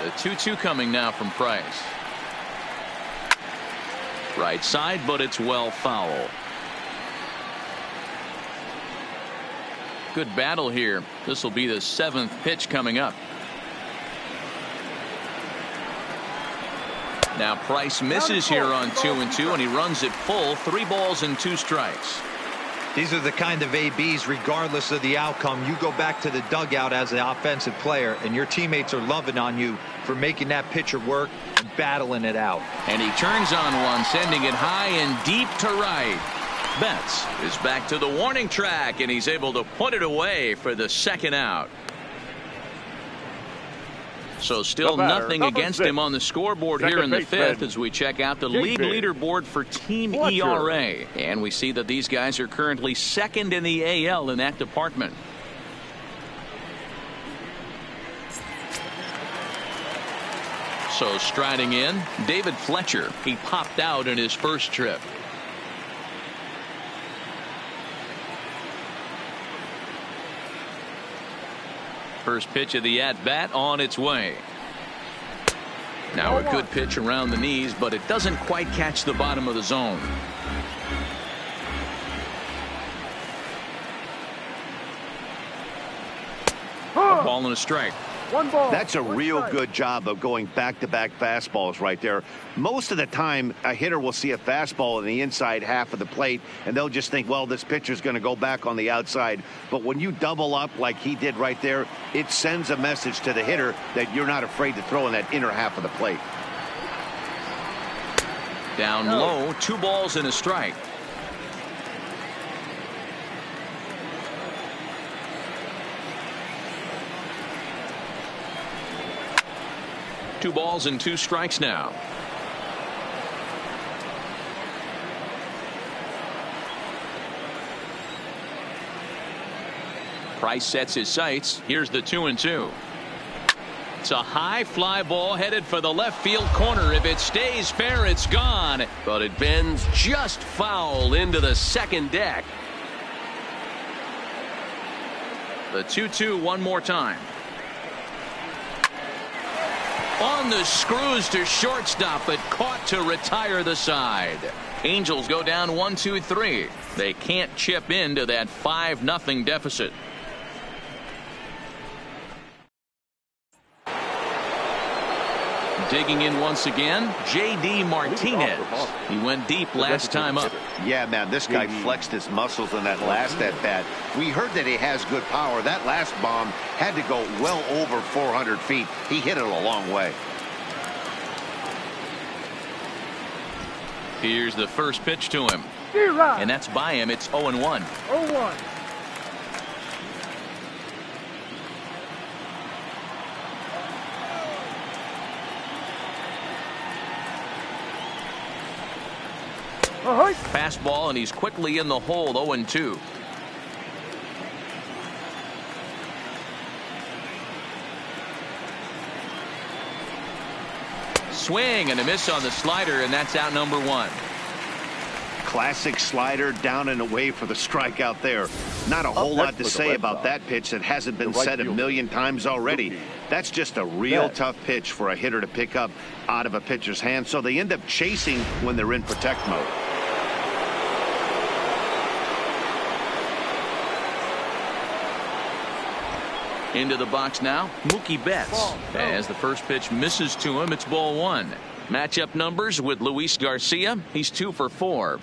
The 2-2 coming now from Price. Right side, but it's well foul. Good battle here. This will be the 7th pitch coming up. Now Price misses here on 2-2, and he runs it full. 3 balls and 2 strikes. These are the kind of ABs, regardless of the outcome, you go back to the dugout as an offensive player, and your teammates are loving on you for making that pitcher work and battling it out. And he turns on one, sending it high and deep to right. Betts is back to the warning track, and he's able to put it away for the 2nd out. So still nothing against him on the scoreboard here in the 5th as we check out the league leaderboard for team ERA. And we see that these guys are currently 2nd in the AL in that department. So striding in, David Fletcher. He popped out in his first trip. First pitch of the at-bat on its way. Now a good pitch around the knees, but it doesn't quite catch the bottom of the zone. A ball and a strike. 1 ball. That's a real good job of going back-to-back fastballs right there. Most of the time, a hitter will see a fastball in the inside half of the plate, and they'll just think, well, this pitcher's going to go back on the outside. But when you double up like he did right there, it sends a message to the hitter that you're not afraid to throw in that inner half of the plate. Down low, 2 balls and a strike. Two balls and 2 strikes now. Price sets his sights. Here's the 2-2. It's a high fly ball headed for the left field corner. If it stays fair, it's gone. But it bends just foul into the second deck. The 2-2 one more time. On the screws to shortstop, but caught to retire the side. Angels go down 1-2-3. They can't chip into that 5-0 deficit. Digging in once again, J.D. Martinez. He went deep last time up. Yeah, man, this guy flexed his muscles in that last at-bat. We heard that he has good power. That last bomb had to go well over 400 feet. He hit it a long way. Here's the first pitch to him. And that's by him. It's 0-1. 0-1. Fastball, and he's quickly in the hole. 0-2. Swing and a miss on the slider, and that's out number 1. Classic slider, down and away for the strikeout there. Not a whole lot to say about that pitch that hasn't been said a million times already. That's just a real tough pitch for a hitter to pick up out of a pitcher's hand, so they end up chasing when they're in protect mode. Into the box now, Mookie Betts. As the first pitch misses to him, it's ball one. Matchup numbers with Luis Garcia. He's 2 for 4.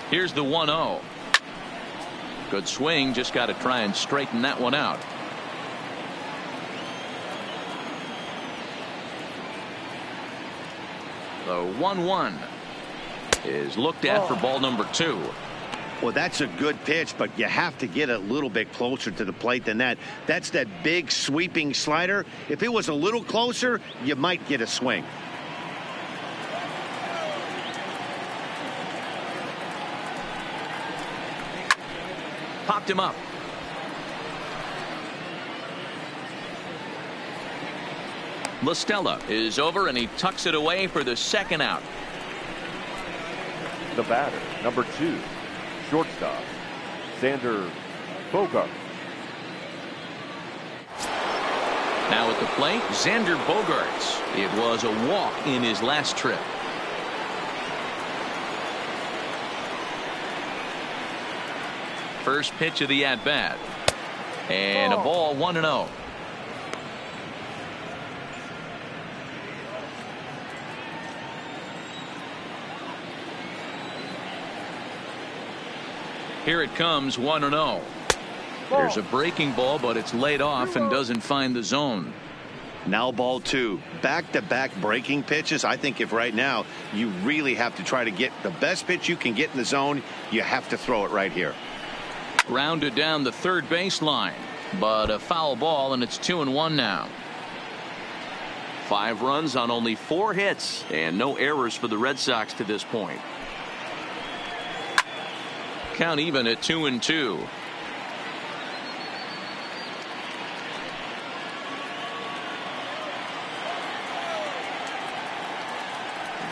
Here's the 1-0. Good swing, just got to try and straighten that one out. The 1-1 is looked at for ball number 2. Well, that's a good pitch, but you have to get a little bit closer to the plate than that. That's that big sweeping slider. If it was a little closer, you might get a swing. Popped him up. La Stella is over, and he tucks it away for the second out. The batter, number 2, shortstop, Xander Bogaerts. Now at the plate, Xander Bogaerts. It was a walk in his last trip. First pitch of the at-bat. And a ball, 1-0. Here it comes, 1-0. There's a breaking ball, but it's laid off and doesn't find the zone. Now ball 2. Back-to-back breaking pitches. I think if right now you really have to try to get the best pitch you can get in the zone, you have to throw it right here. Grounded down the third baseline, but a foul ball, and it's 2-1 now. 5 runs on only 4 hits and no errors for the Red Sox to this point. Count even at 2-2.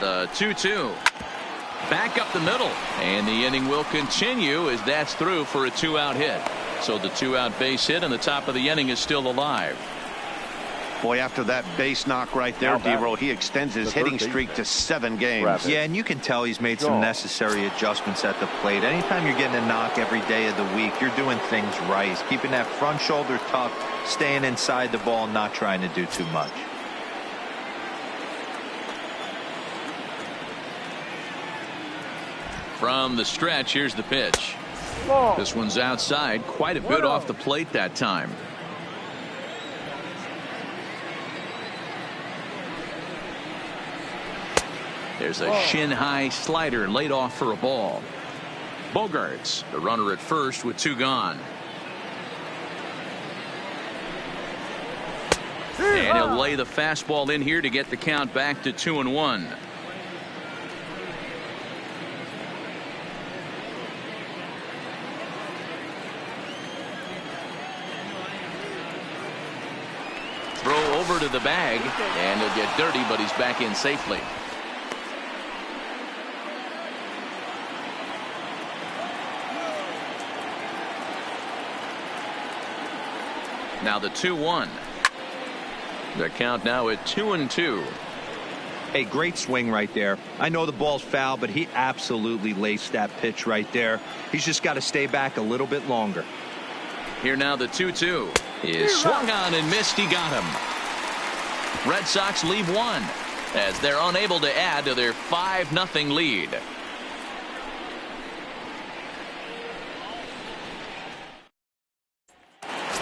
The 2-2. Back up the middle, and the inning will continue as that's through for a 2-out hit. So the 2-out base hit, and the top of the inning is still alive. Boy, after that base knock right there, D-Roll, he extends his hitting streak to 7 games. Yeah, and you can tell he's made some necessary adjustments at the plate. Anytime you're getting a knock every day of the week, you're doing things right. He's keeping that front shoulder tucked, staying inside the ball, not trying to do too much. From the stretch, here's the pitch. This one's outside, quite a bit off the plate that time. There's a shin-high slider laid off for a ball. Bogaerts, the runner at first with 2 gone. And he'll lay the fastball in here to get the count back to 2-1. Throw over to the bag, and he'll get dirty, but he's back in safely. Now the 2-1. The count now at 2-2. Hey, great swing right there. I know the ball's foul, but he absolutely laced that pitch right there. He's just got to stay back a little bit longer. Here now the 2-2 is swung on and missed. He got him. Red Sox leave 1 as they're unable to add to their 5-0 lead.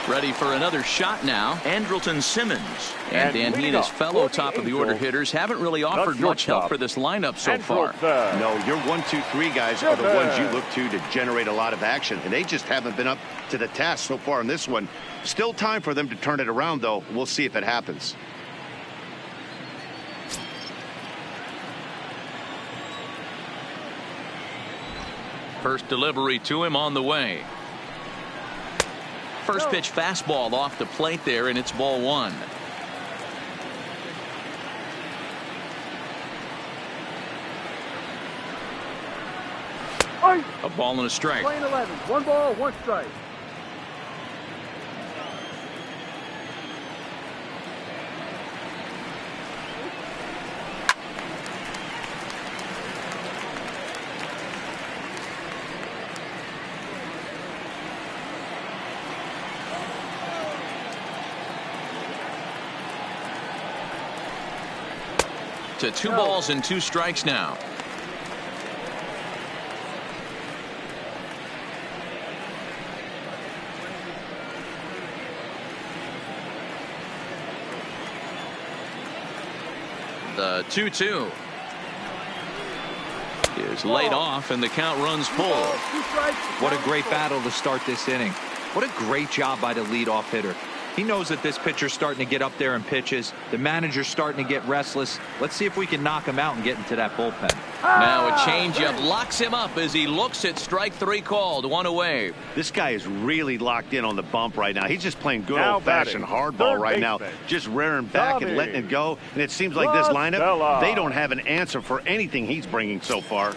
Ready for another shot now, Andrelton Simmons. And Dan, he and his fellow top-of-the-order hitters haven't really offered much help for this lineup so far. No, your 1, 2, 3 guys are the ones you look to generate a lot of action, and they just haven't been up to the task so far in this one. Still time for them to turn it around, though. We'll see if it happens. First delivery to him on the way. First pitch fastball off the plate there, and it's ball 1. A ball and a strike. Playing 11. 1 ball, 1 strike. to 2 balls and 2 strikes now. The 2-2 is laid off, and the count runs full. What a great battle to start this inning. What a great job by the leadoff hitter. He knows that this pitcher's starting to get up there in pitches. The manager's starting to get restless. Let's see if we can knock him out and get into that bullpen. Now a changeup locks him up as he looks at strike 3 called. 1 away. This guy is really locked in on the bump right now. He's just playing good Now old-fashioned batting, hardball third right now. baseman. Just rearing back and Tommy letting it go. And it seems like this lineup, Stella. they don't have an answer for anything he's bringing so far.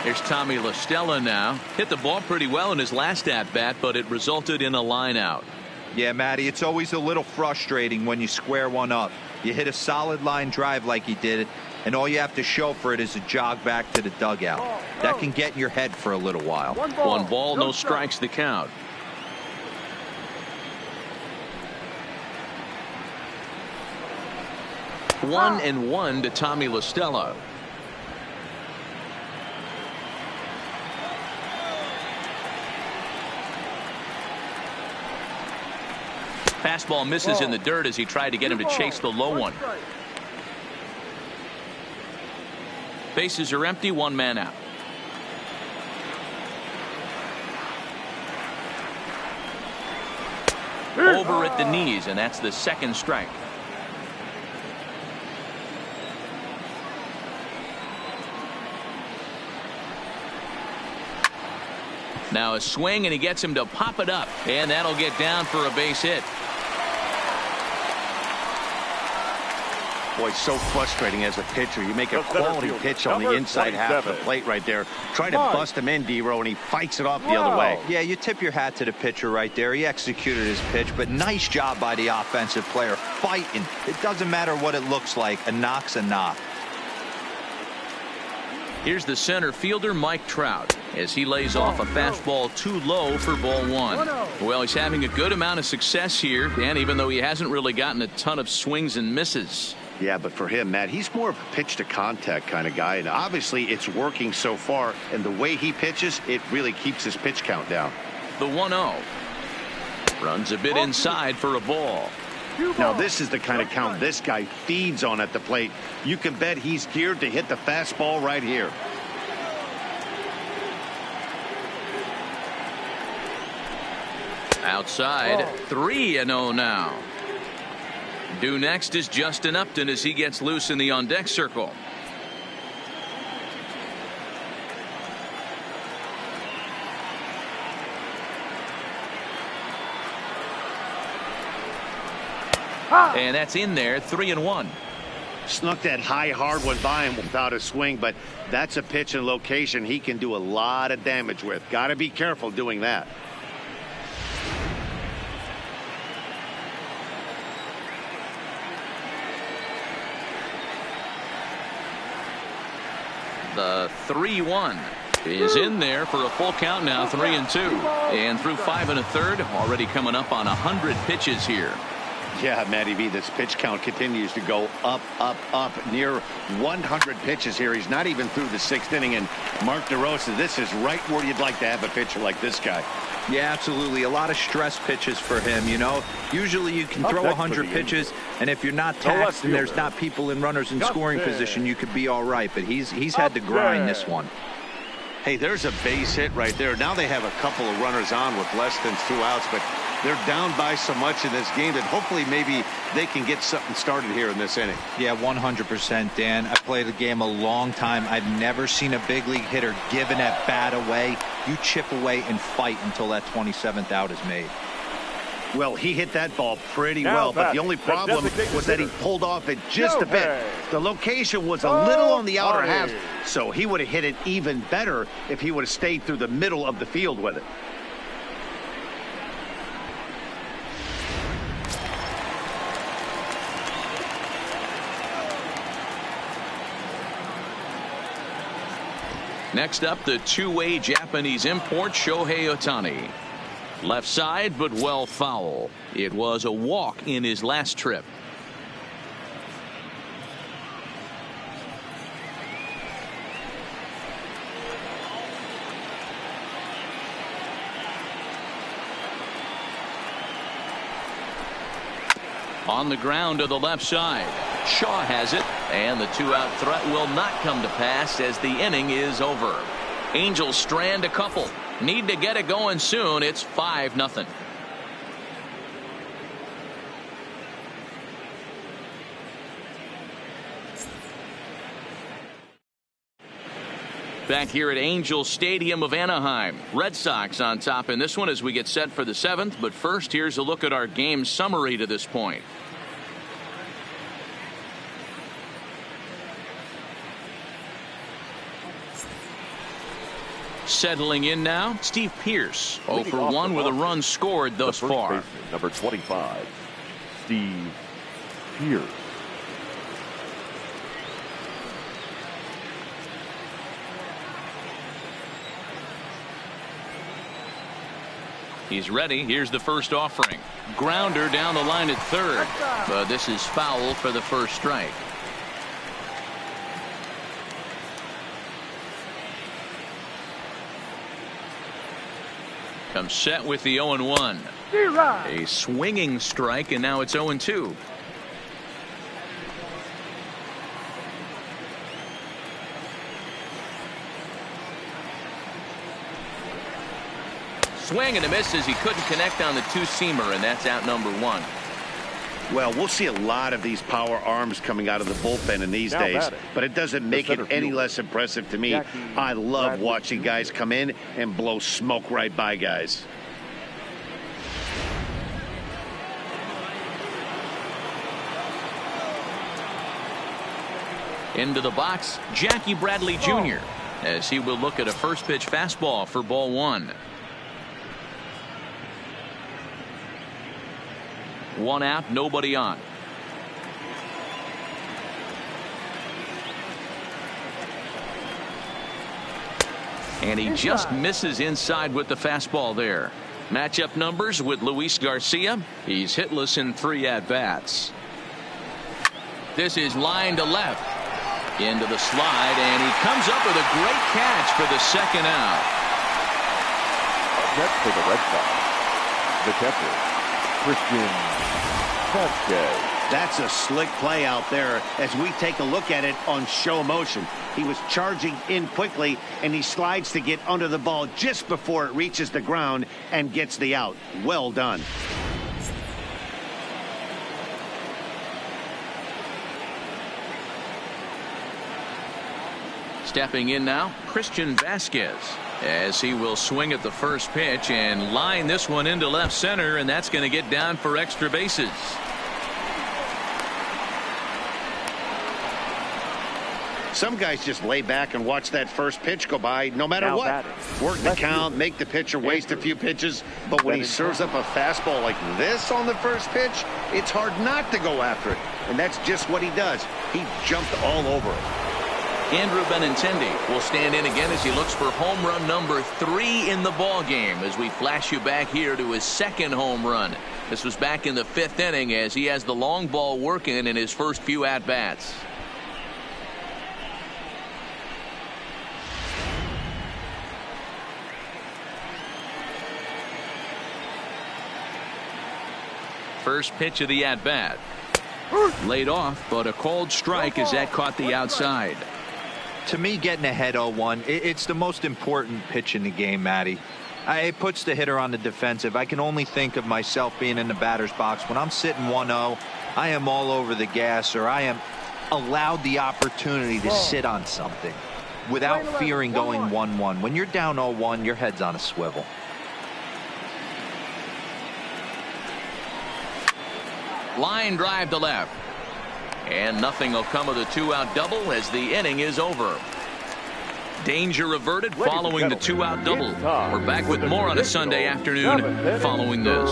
Here's Tommy LaStella now. Hit the ball pretty well in his last at-bat, but it resulted in a line out. Yeah, Matty, it's always a little frustrating when you square one up. You hit a solid line drive like he did, and all you have to show for it is a jog back to the dugout. That can get in your head for a little while. 1 ball, no strikes the count. One and 1 to Tommy LaStella. Fastball misses in the dirt as he tried to get him to chase the low one. Bases are empty, 1 man out. Over at the knees, and that's the 2nd strike. Now a swing, and he gets him to pop it up, and that'll get down for a base hit. Boy, it's so frustrating as a pitcher. You make a The center quality fielder, pitch on the number inside half of the 27. plate right there. Try to Mike. bust him in, D-Row, and he fights it off the other way. Yeah, you tip your hat to the pitcher right there. He executed his pitch, but nice job by the offensive player fighting. It doesn't matter what it looks like. A knock's a knock. Here's the center fielder, Mike Trout, as he lays off a fastball too low for ball 1. Well, he's having a good amount of success here, and even though he hasn't really gotten a ton of swings and misses. Yeah, but for him, Matt, he's more of a pitch to contact kind of guy, and obviously it's working so far, and the way he pitches, it really keeps his pitch count down. The 1-0 runs a bit inside for a ball. Now this is the kind of count this guy feeds on at the plate. You can bet he's geared to hit the fastball right here. Outside, 3-0 now. Due next is Justin Upton as he gets loose in the on-deck circle. And that's in there, 3-1. Snuck that high hard one by him without a swing, but that's a pitch and location he can do a lot of damage with. Got to be careful doing that. The 3-1 is in there for a full count now, 3-2. And through 5 1/3, already coming up on 100 pitches here. Yeah, Matty V, this pitch count continues to go up, up, up, near 100 pitches here. He's not even through the 6th inning, and Mark DeRosa, this is right where you'd like to have a pitcher like this guy. Yeah, absolutely. A lot of stress pitches for him, you know. Usually you can throw 100 pitches, and if you're not taxed and there's not people in runners in scoring position, you could be all right. But he's had to grind this one. Hey, there's a base hit right there. Now they have a couple of runners on with less than 2 outs, but they're down by so much in this game that hopefully maybe they can get something started here in this inning. Yeah, 100%, Dan. I played the game a long time. I've never seen a big league hitter give an at-bat away. You chip away and fight until that 27th out is made. Well, he hit that ball pretty Now well, but the batting, only the problem designated was that he hitter. pulled off it just a bit. The location was a little on the outer half, so he would have hit it even better if he would have stayed through the middle of the field with it. Next up, the two-way Japanese import, Shohei Ohtani. Left side, but well foul. It was a walk in his last trip. On the ground to the left side. Shaw has it, and the 2-out threat will not come to pass as the inning is over. Angels strand a couple. Need to get it going soon. It's 5-0. Back here at Angel Stadium of Anaheim. Red Sox on top in this one as we get set for the 7th. But first, here's a look at our game summary to this point. Settling in now, Steve Pearce. 0 for 1 with a run scored thus far. Baseman, number 25, Steve Pearce. He's ready. Here's the first offering. Grounder down the line at third. But this is foul for the first strike. Comes set with the 0-1. A swinging strike, and now it's 0-2. Swing and a miss as he couldn't connect on the two-seamer, and that's out number 1. Well, we'll see a lot of these power arms coming out of the bullpen in these days, but it doesn't make it any less impressive to me. I love watching guys come in and blow smoke right by guys. Into the box, Jackie Bradley Jr. as he will look at a first pitch fastball for ball 1. 1 out, nobody on. And he just misses inside with the fastball there. Matchup numbers with Luis Garcia. He's hitless in 3 at-bats. This is line to left. Into the slide, and he comes up with a great catch for the 2nd out. Next for the Red Sox, the catcher, Christian. That's a slick play out there as we take a look at it on show motion. He was charging in quickly, and he slides to get under the ball just before it reaches the ground and gets the out. Well done. Stepping in now, Christian Vasquez, as he will swing at the first pitch and line this one into left center, and that's going to get down for extra bases. Some guys just lay back and watch that first pitch go by no matter what. Work the count, make the pitcher waste a few pitches, but when he serves up a fastball like this on the first pitch, it's hard not to go after it, and that's just what he does. He jumped all over it. Andrew Benintendi will stand in again as he looks for home run number 3 in the ball game as we flash you back here to his 2nd home run. This was back in the 5th inning as he has the long ball working in his first few at-bats. First pitch of the at-bat. Laid off, but a called strike as that caught the outside. To me, getting ahead 0-1, it's the most important pitch in the game, Matty. It puts the hitter on the defensive. I can only think of myself being in the batter's box. When I'm sitting 1-0, I am all over the gas, or I am allowed the opportunity to sit on something without fearing going 1-1. When you're down 0-1, your head's on a swivel. Line drive to left. And nothing will come of the 2-out double as the inning is over. Danger averted following the 2-out double. We're back with more on a Sunday afternoon following this.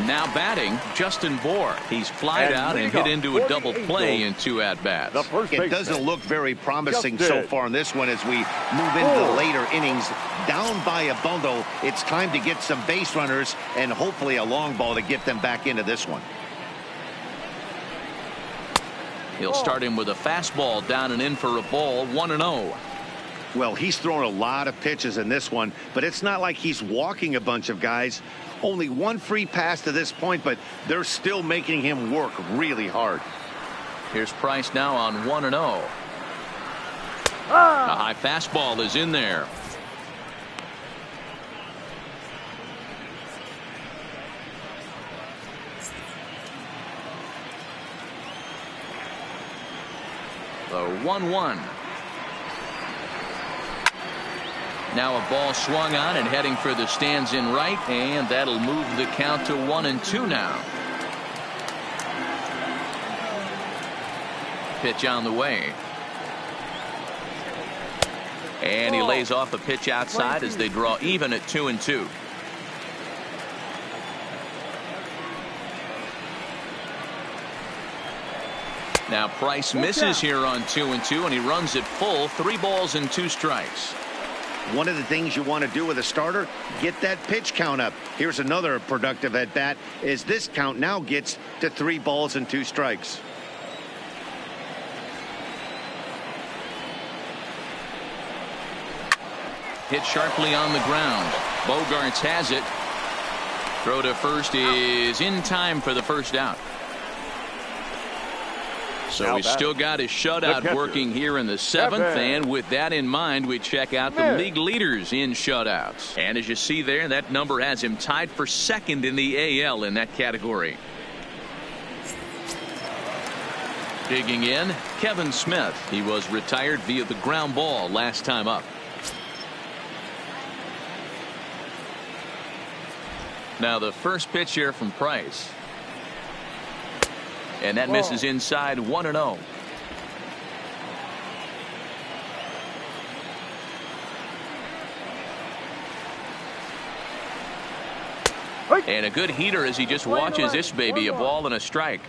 Now batting, Justin Bour. He's flied out and hit into a double play in 2 at-bats. It doesn't look very promising so far in this one as we move into the later innings. Down by a bundle, it's time to get some base runners and hopefully a long ball to get them back into this one. He'll start him with a fastball down and in for a ball, 1-0. Well, he's thrown a lot of pitches in this one, but it's not like he's walking a bunch of guys. Only one free pass to this point, but they're still making him work really hard. Here's Price now on 1-0. A high fastball is in there. The 1-1. Now a ball swung on and heading for the stands in right, and that'll move the count to 1-2 now. Pitch on the way. And he lays off a pitch outside as they draw even at 2-2. Now Price misses here on 2-2, and he runs it full. 3 balls and 2 strikes. One of the things you want to do with a starter, get that pitch count up. Here's another productive at bat as this count now gets to 3 balls and 2 strikes. Hit sharply on the ground. Bogarts has it. Throw to first is in time for the first out. So he's still got his shutout working here in the 7th, and with that in mind, we check out the league leaders in shutouts. And as you see there, that number has him tied for 2nd in the AL in that category. Digging in, Kevin Smith. He was retired via the ground ball last time up. Now the first pitch here from Price. And that misses inside 1-0. And a good heater as he just watches this baby, a ball and a strike.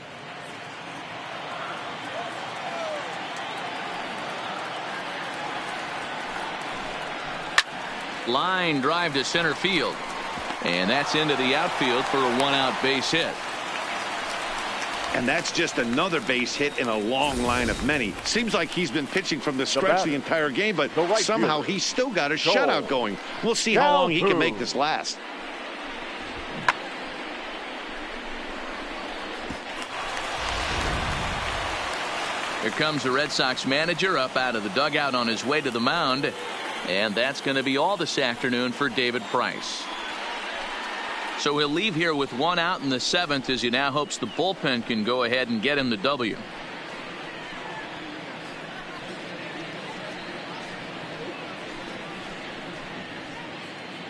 Line drive to center field. And that's into the outfield for a 1-out base hit. And that's just another base hit in a long line of many. Seems like he's been pitching from the stretch the entire game, but somehow he's still got a shutout going. We'll see how long he can make this last. Here comes the Red Sox manager up out of the dugout on his way to the mound. And that's going to be all this afternoon for David Price. So he'll leave here with 1 out in the 7th as he now hopes the bullpen can go ahead and get him the W.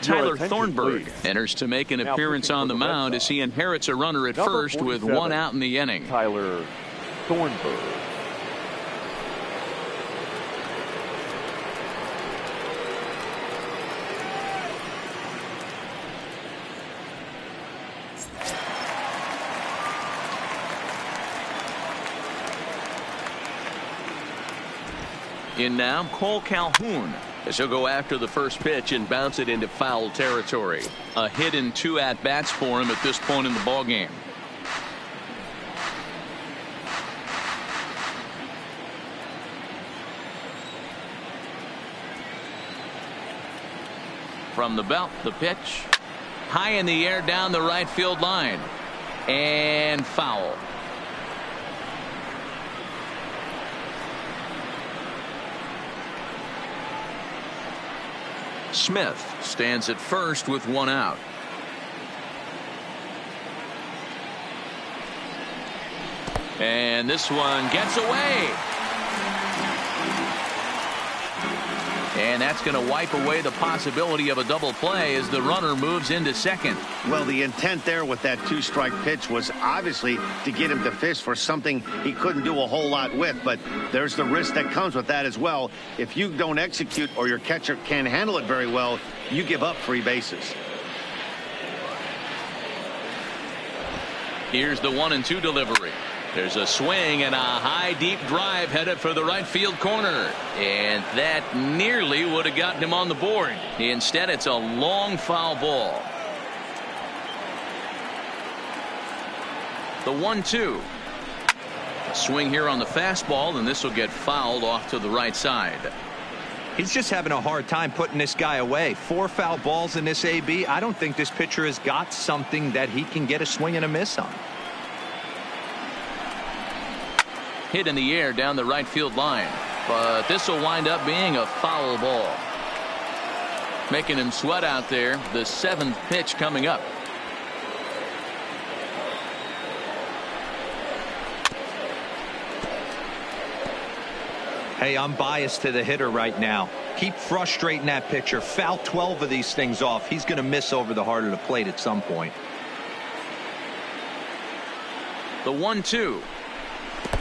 Tyler Thornburg enters to make an appearance on the mound as he inherits a runner at first with 1 out in the inning. Tyler Thornburg. In now, Cole Calhoun, as he'll go after the first pitch and bounce it into foul territory. A hit in 2 at-bats for him at this point in the ballgame. From the belt, the pitch. High in the air down the right field line. And foul. Smith stands at first with 1 out. And this one gets away. And that's going to wipe away the possibility of a double play as the runner moves into second. Well, the intent there with that 2-strike pitch was obviously to get him to fish for something he couldn't do a whole lot with, but there's the risk that comes with that as well. If you don't execute or your catcher can't handle it very well, you give up free bases. Here's the 1-2 delivery. There's a swing and a high deep drive headed for the right field corner, and that nearly would have gotten him on the board. Instead, it's a long foul ball. The 1-2. A swing here on the fastball, and this will get fouled off to the right side. He's just having a hard time putting this guy away. 4 foul balls in this AB. I don't think this pitcher has got something that he can get a swing and a miss on. Hit in the air down the right field line, but this will wind up being a foul ball. Making him sweat out there. The 7th pitch coming up. Hey, I'm biased to the hitter right now. Keep frustrating that pitcher. Foul 12 of these things off. He's going to miss over the heart of the plate at some point. The 1-2.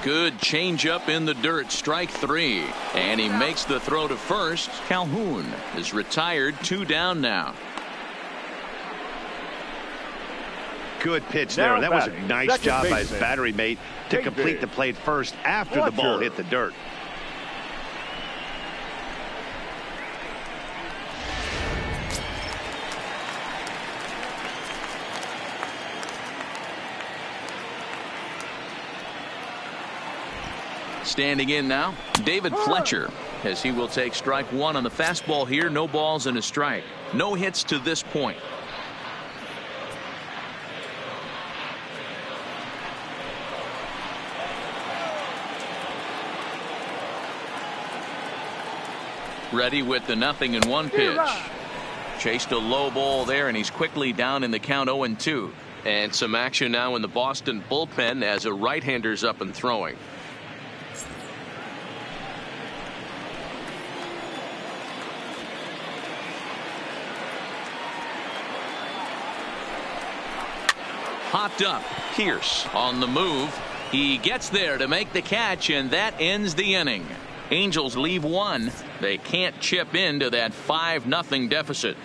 Good changeup in the dirt. Strike 3. And he makes the throw to first. Calhoun is retired. 2 down now. Good pitch there. That was a nice job by his battery mate to complete the play first after the ball hit the dirt. Standing in now, David Fletcher, as he will take strike 1 on the fastball here. No balls and a strike. No hits to this point. Ready with the 0-1 pitch. Chased a low ball there, and he's quickly down in the count. 0-2. And some action now in the Boston bullpen as a right-hander's up and throwing. Popped up. Pierce on the move. He gets there to make the catch, and that ends the inning. Angels leave 1. They can't chip into that 5-0 deficit.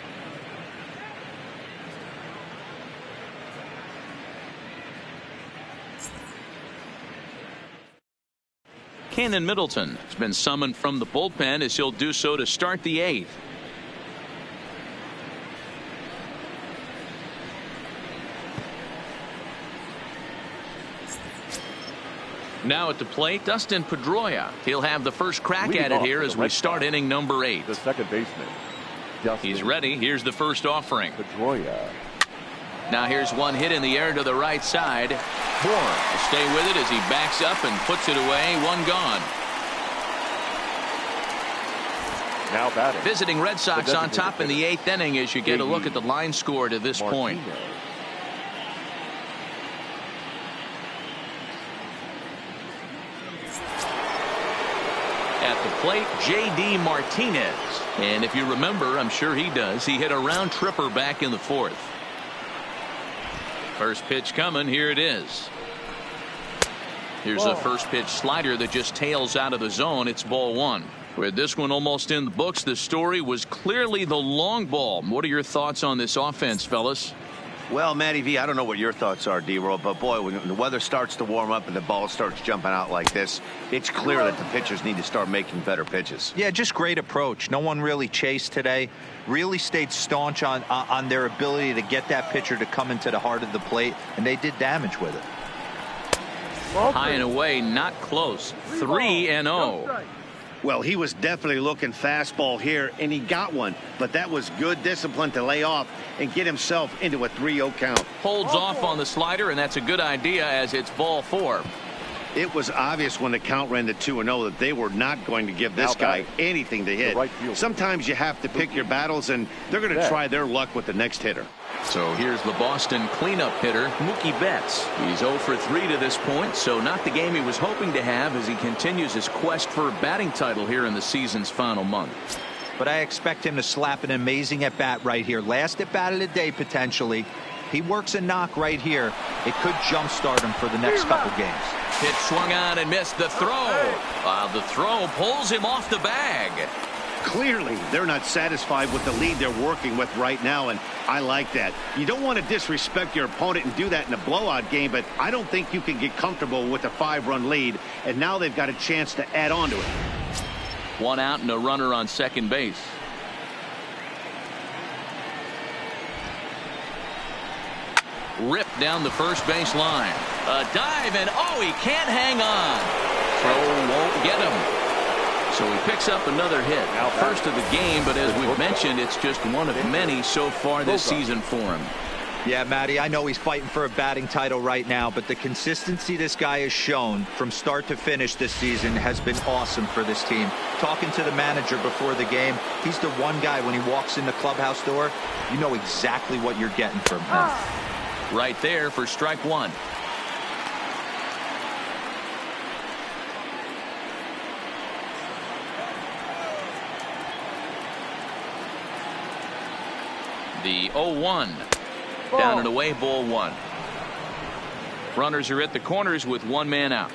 Cannon Middleton has been summoned from the bullpen as he'll do so to start the 8th. Now at the plate, Dustin Pedroia. He'll have the first crack at it here as we start inning number 8. The second baseman. He's ready. Here's the first offering. Pedroia. Now here's one hit in the air to the right side. Bourne will stay with it as he backs up and puts it away. 1 gone. Now batting. Visiting Red Sox on top in the 8th inning as you get a look at the line score to this point. At the plate, J.D. Martinez. And if you remember, I'm sure he does, he hit a round tripper back in the 4th. First pitch coming. Here it is. Here's a first pitch slider that just tails out of the zone. It's ball 1. With this one almost in the books, the story was clearly the long ball. What are your thoughts on this offense, fellas? Well, Matty V, I don't know what your thoughts are, D-Roll, but boy, when the weather starts to warm up and the ball starts jumping out like this, it's clear that the pitchers need to start making better pitches. Yeah, just great approach. No one really chased today. Really stayed staunch on their ability to get that pitcher to come into the heart of the plate, and they did damage with it. High and away, not close. 3-0. Well, he was definitely looking fastball here, and he got one. But that was good discipline to lay off and get himself into a 3-0 count. Holds off on the slider, and that's a good idea as it's ball 4. It was obvious when the count ran to 2-0 that they were not going to give this guy anything to hit. Sometimes you have to pick your battles, and they're going to try their luck with the next hitter. So here's the Boston cleanup hitter, Mookie Betts. He's 0 for 3 to this point, so not the game he was hoping to have as he continues his quest for a batting title here in the season's final month. But I expect him to slap an amazing at-bat right here. Last at-bat of the day, potentially. He works a knock right here. It could jumpstart him for the next couple games. Pitch swung on and missed the throw. The throw pulls him off the bag. Clearly, they're not satisfied with the lead they're working with right now, and I like that. You don't want to disrespect your opponent and do that in a blowout game, but I don't think you can get comfortable with a 5-run lead, and now they've got a chance to add on to it. 1 out and a runner on second base. Ripped down the first base line. A dive, and he can't hang on. Throw won't get him. So he picks up another hit. First of the game, but as we've mentioned, it's just one of many so far this season for him. Yeah, Matty, I know he's fighting for a batting title right now, but the consistency this guy has shown from start to finish this season has been awesome for this team. Talking to the manager before the game, he's the one guy when he walks in the clubhouse door, you know exactly what you're getting from him. Right there for strike one. The 0-1. Down and away, ball one. Runners are at the corners with one man out.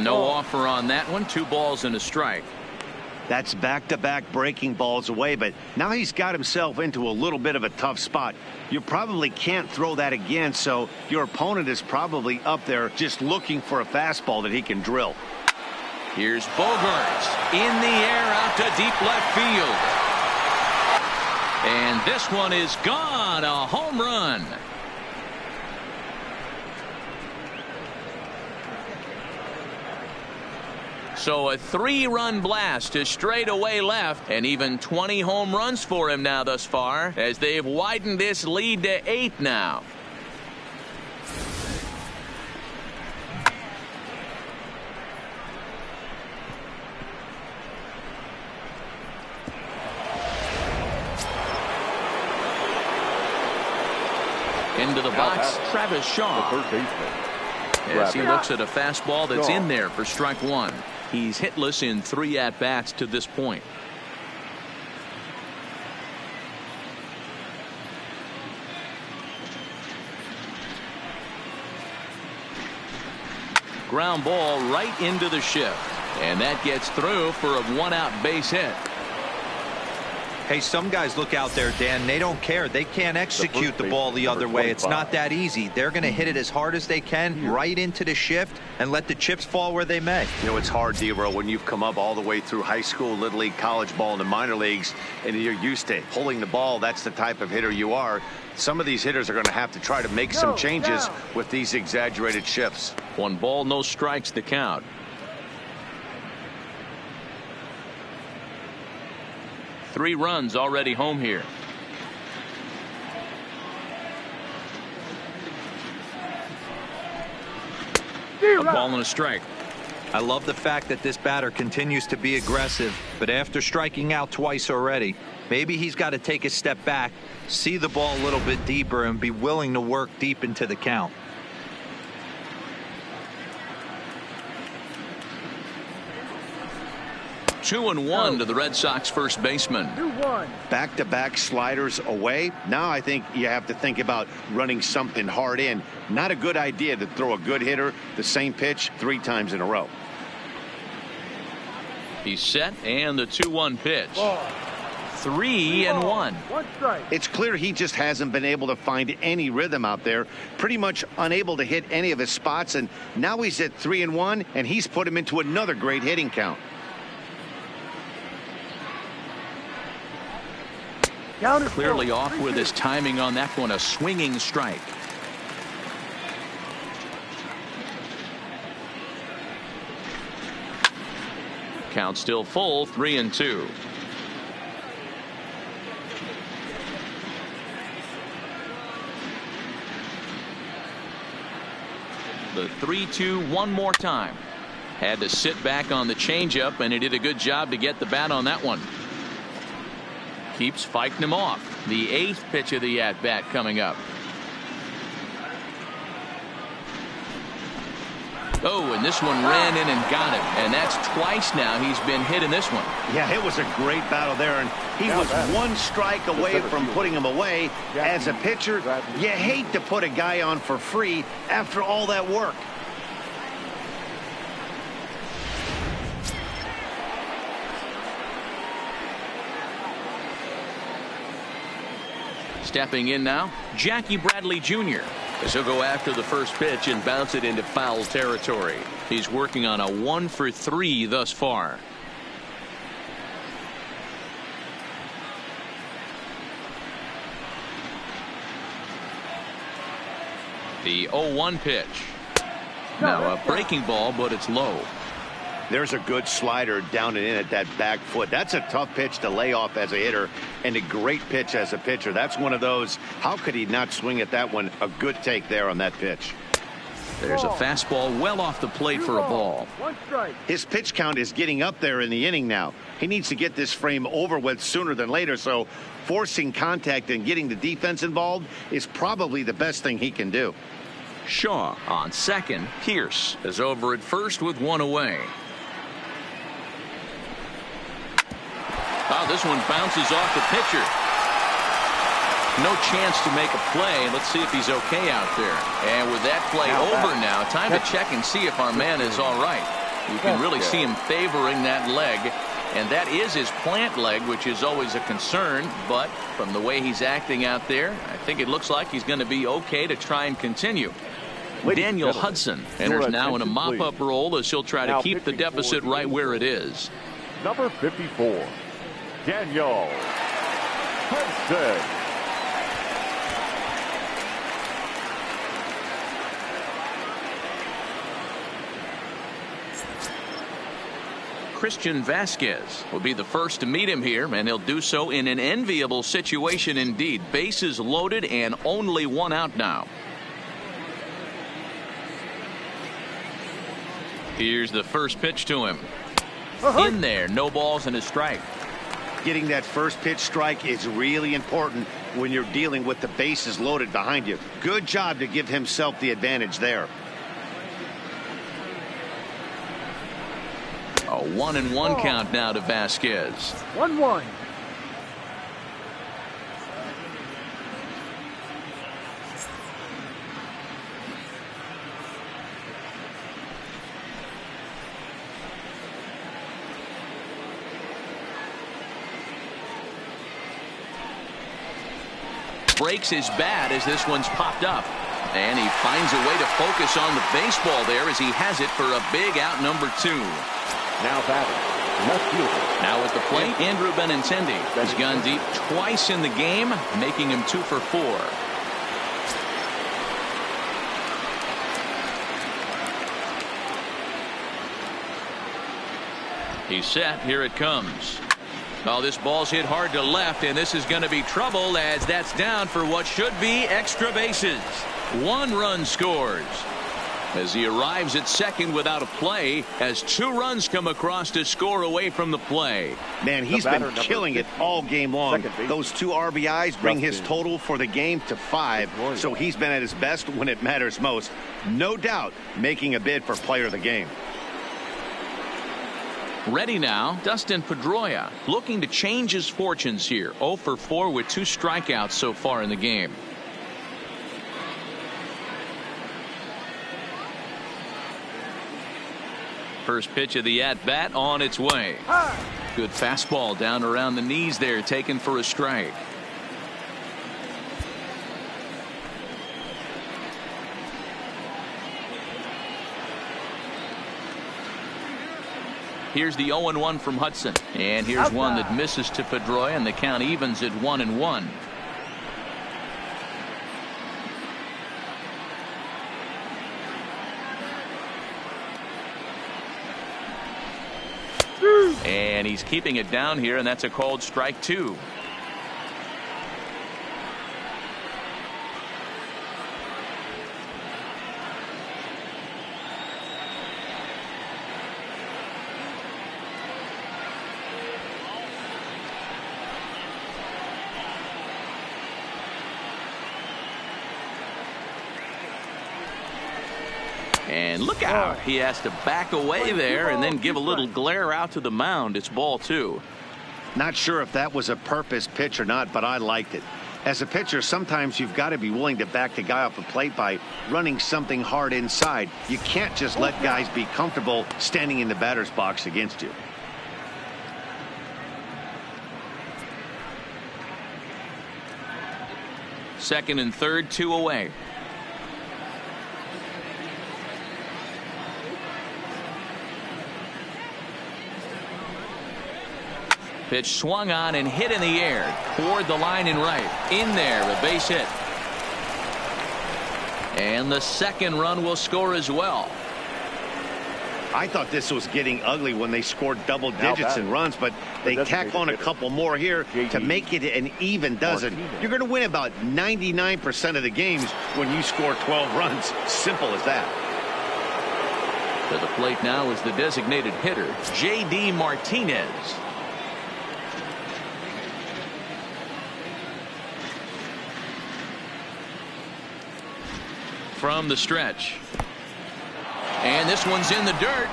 No offer on that one. 2 balls and a strike. That's back-to-back breaking balls away, but now he's got himself into a little bit of a tough spot. You probably can't throw that again, so your opponent is probably up there just looking for a fastball that he can drill. Here's Bogaerts in the air out to deep left field. And this one is gone. A home run. So a 3-run blast to straightaway left, and even 20 home runs for him now thus far, as they've widened this lead to 8 now. Into the box, Travis Shaw. The third baseman. As he looks at a fastball that's in there for strike one. He's hitless in 3 at-bats to this point. Ground ball right into the shift. And that gets through for a 1-out base hit. Hey, some guys look out there, Dan, they don't care. They can't execute the ball the other way. It's not that easy. They're going to hit it as hard as they can right into the shift and let the chips fall where they may. You know, it's hard, D-Row, when you've come up all the way through high school, little league, college ball, and the minor leagues, and you're used to pulling the ball. That's the type of hitter you are. Some of these hitters are going to have to try to make some changes with these exaggerated shifts. 1 ball, no strikes, the count. Three runs already home here. A ball and a strike. I love the fact that this batter continues to be aggressive, but after striking out twice already, maybe he's got to take a step back, see the ball a little bit deeper, and be willing to work deep into the count. Two and one to the Red Sox first baseman. 2-1. Back-to-back sliders away. Now I think you have to think about running something hard in. Not a good idea to throw a good hitter the same pitch 3 times in a row. He's set, and the 2-1 pitch. Ball. 3-1. 1 strike. It's clear he just hasn't been able to find any rhythm out there. Pretty much unable to hit any of his spots, and now he's at 3-1, and he's put him into another great hitting count. Clearly off with his timing on that one. A swinging strike. Count still full. 3-2. The 3-2 one more time. Had to sit back on the changeup, and he did a good job to get the bat on that one. Keeps fighting him off. The 8th pitch of the at-bat coming up. Oh, and this one ran in and got him. And that's twice now he's been hit in this one. Yeah, it was a great battle there, and he was 1 strike away from putting him away. As a pitcher, you hate to put a guy on for free after all that work. Stepping in now, Jackie Bradley Jr. as he'll go after the first pitch and bounce it into foul territory. He's working on a 1 for 3 thus far. The 0-1 pitch. Now a breaking ball, but it's low. There's a good slider down and in at that back foot. That's a tough pitch to lay off as a hitter, and a great pitch as a pitcher. That's one of those, how could he not swing at that one? A good take there on that pitch. There's a fastball well off the plate for a ball. 1 strike. His pitch count is getting up there in the inning now. He needs to get this frame over with sooner than later, so forcing contact and getting the defense involved is probably the best thing he can do. Shaw on second. Pierce is over at first with 1 away. Oh, this one bounces off the pitcher. No chance to make a play. Let's see if he's okay out there. And with that play over now, time to check and see if our man is all right. You can really see him favoring that leg. And that is his plant leg, which is always a concern. But from the way he's acting out there, I think it looks like he's going to be okay to try and continue. Daniel Hudson enters now in a mop-up role as he'll try to keep the deficit right where it is. Number 54, Daniel Hudson. Christian Vasquez will be the first to meet him here, and he'll do so in an enviable situation indeed. Bases loaded and only 1 out now. Here's the first pitch to him. In there, no balls and a strike. Getting that first pitch strike is really important when you're dealing with the bases loaded behind you. Good job to give himself the advantage there. A 1-1 count now to Vasquez. 1-1. Breaks his bat as this one's popped up. And he finds a way to focus on the baseball there as he has it for a big out number 2. Now batting, left fielder. Now at the plate, Andrew Benintendi has gone deep twice in the game, making him 2 for 4. He's set. Here it comes. Oh, this ball's hit hard to left, and this is going to be trouble as that's down for what should be extra bases. 1 run scores as he arrives at second without a play as 2 runs come across to score away from the play. Man, he's been killing it all game long. Those 2 RBIs bring his total for the game to 5, so he's been at his best when it matters most. No doubt making a bid for player of the game. Ready now, Dustin Pedroia looking to change his fortunes here. 0 for 4 with 2 strikeouts so far in the game. First pitch of the at-bat on its way. Good fastball down around the knees there, taken for a strike. Here's the 0-1 from Hudson. And here's one that misses to Pedroia, and the count evens at 1-1. And he's keeping it down here, and that's a called strike 2. And look out. He has to back away there and then give a little glare out to the mound. It's ball 2. Not sure if that was a purpose pitch or not, but I liked it. As a pitcher, sometimes you've got to be willing to back the guy off the plate by running something hard inside. You can't just let guys be comfortable standing in the batter's box against you. Second and third, 2 away. Pitch swung on and hit in the air toward the line and right. In there, a base hit. And the second run will score as well. I thought this was getting ugly when they scored double digits in runs, but they tack on a couple more here to make it an even dozen. You're going to win about 99% of the games when you score 12 runs. Simple as that. To the plate now is the designated hitter, J.D. Martinez. From the stretch. And this one's in the dirt.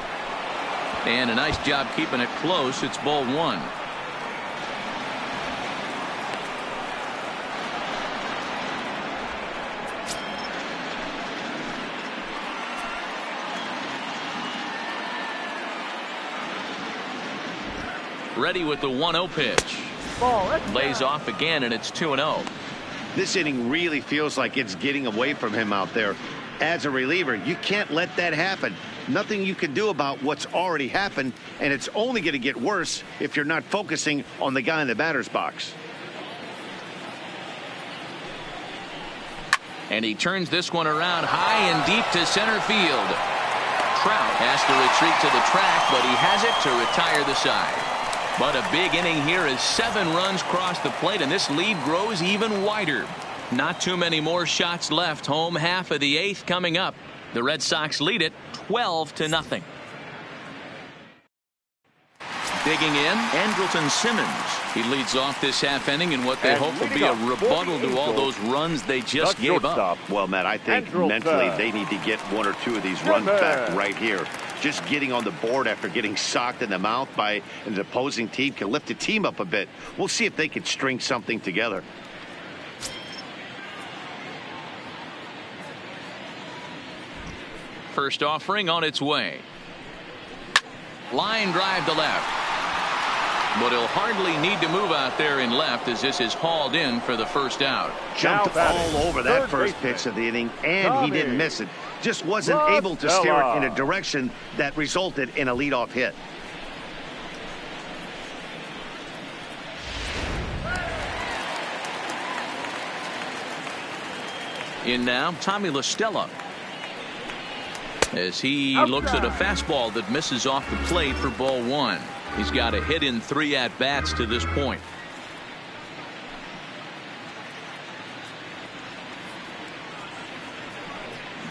And a nice job keeping it close. It's ball one. Ready with the 1-0 pitch. Lays off again, and it's 2-0. This inning really feels like it's getting away from him out there. As a reliever, you can't let that happen. Nothing you can do about what's already happened, and it's only going to get worse if you're not focusing on the guy in the batter's box. And he turns this one around high and deep to center field. Trout has to retreat to the track, but he has it to retire the side. But a big inning here as 7 runs cross the plate, and this lead grows even wider. Not too many more shots left. Home half of the 8th coming up. The Red Sox lead it 12-0. Digging in, Andrelton Simmons. He leads off this half inning in what they hope will be a rebuttal to all those runs they just gave up. Well, Matt, I think mentally they need to get 1 or 2 of these runs back right here. Just getting on the board after getting socked in the mouth by an opposing team can lift the team up a bit. We'll see if they can string something together. First offering on its way. Line drive to left. But he'll hardly need to move out there in left as this is hauled in for the first out. Jumped all over that first pitch of the inning, and he didn't miss it. Just wasn't able to steer it in a direction that resulted in a leadoff hit. In now, Tommy La Stella. As he looks at a fastball that misses off the plate for ball one. He's got a hit in 3 at-bats to this point.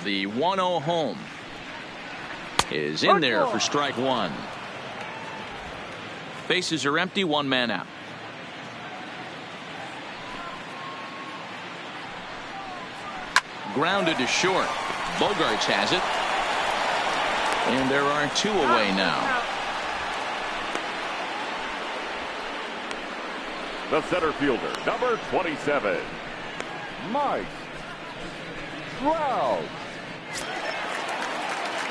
The 1-0 home is in there for strike one. Bases are empty, 1 man out. Grounded to short. Bogarts has it. And there are 2 away now. The center fielder, number 27, Mike Trout.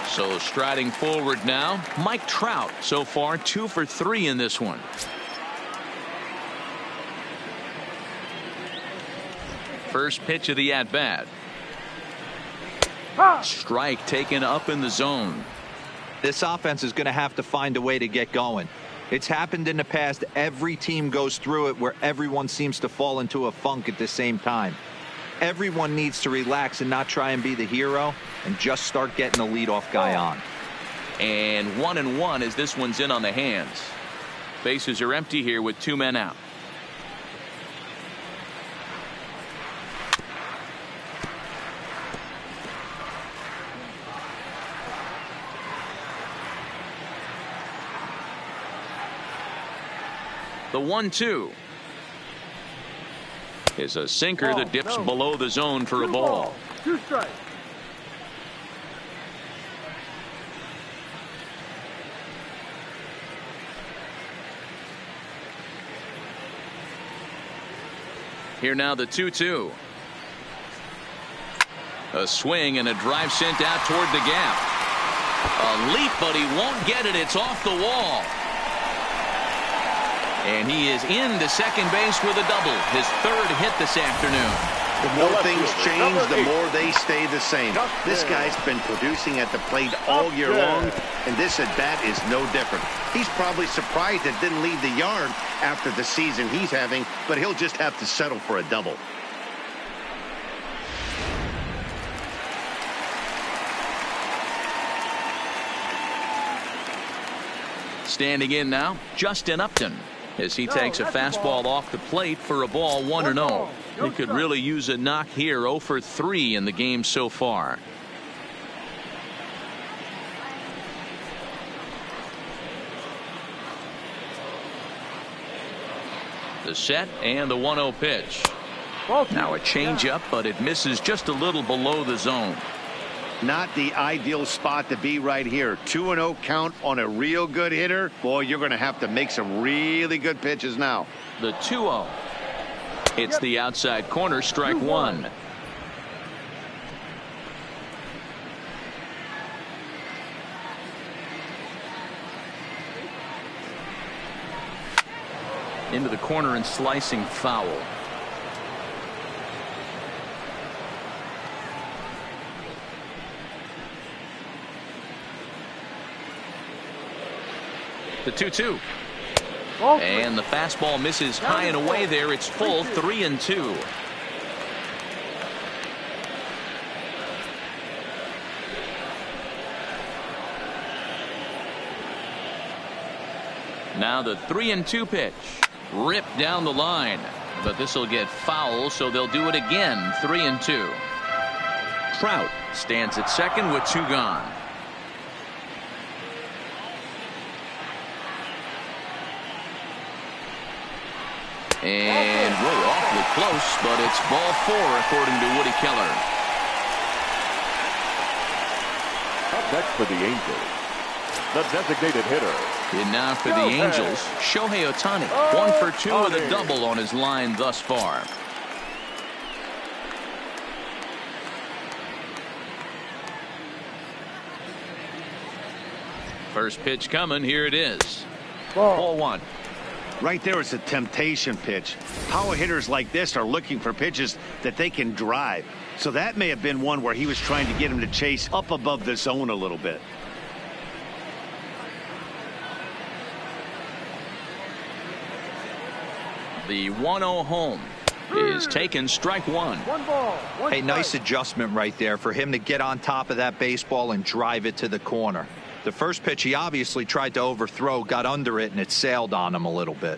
So striding forward now, Mike Trout. So far 2 for 3 in this one. First pitch of the at-bat. Strike taken up in the zone. This offense is going to have to find a way to get going. It's happened in the past. Every team goes through it where everyone seems to fall into a funk at the same time. Everyone needs to relax and not try and be the hero and just start getting the leadoff guy on. And 1-1 as this one's in on the hands. Bases are empty here with 2 men out. The 1-2 is a sinker that dips below the zone for a ball. 2 strikes. Here now the 2-2. A swing and a drive sent out toward the gap. A leap, but he won't get it. It's off the wall. And he is into second base with a double. His 3rd hit this afternoon. The more things change, the more they stay the same. This guy's been producing at the plate all year long, and this at-bat is no different. He's probably surprised it didn't leave the yard after the season he's having, but he'll just have to settle for a double. Standing in now, Justin Upton, as he takes a fastball off the plate for a ball 1-0. He could really use a knock here. 0 for 3 in the game so far. The set and the 1-0 pitch. Now a changeup, but it misses just a little below the zone. Not the ideal spot to be right here. 2-0 count on a real good hitter. Boy, you're going to have to make some really good pitches now. The 2-0. It's the outside corner, strike one. Into the corner and slicing foul. The 2-2. And the fastball misses high and away there. It's full, 3-2. Now the 3-2 pitch. Ripped down the line. But this will get foul, so they'll do it again. 3-2. Trout stands at second with 2 gone. And whoa, awfully close, but it's ball 4 according to Woody Keller. Up next for the Angels, the designated hitter. And now for the Angels, Shohei Ohtani. 1 for 2 with a double on his line thus far. First pitch coming. Here it is. Ball 1. Right there is a temptation pitch. Power hitters like this are looking for pitches that they can drive. So that may have been one where he was trying to get him to chase up above the zone a little bit. The 1-0 home is taken, strike one. Hey, nice adjustment right there for him to get on top of that baseball and drive it to the corner. The first pitch he obviously tried to overthrow, got under it, and it sailed on him a little bit.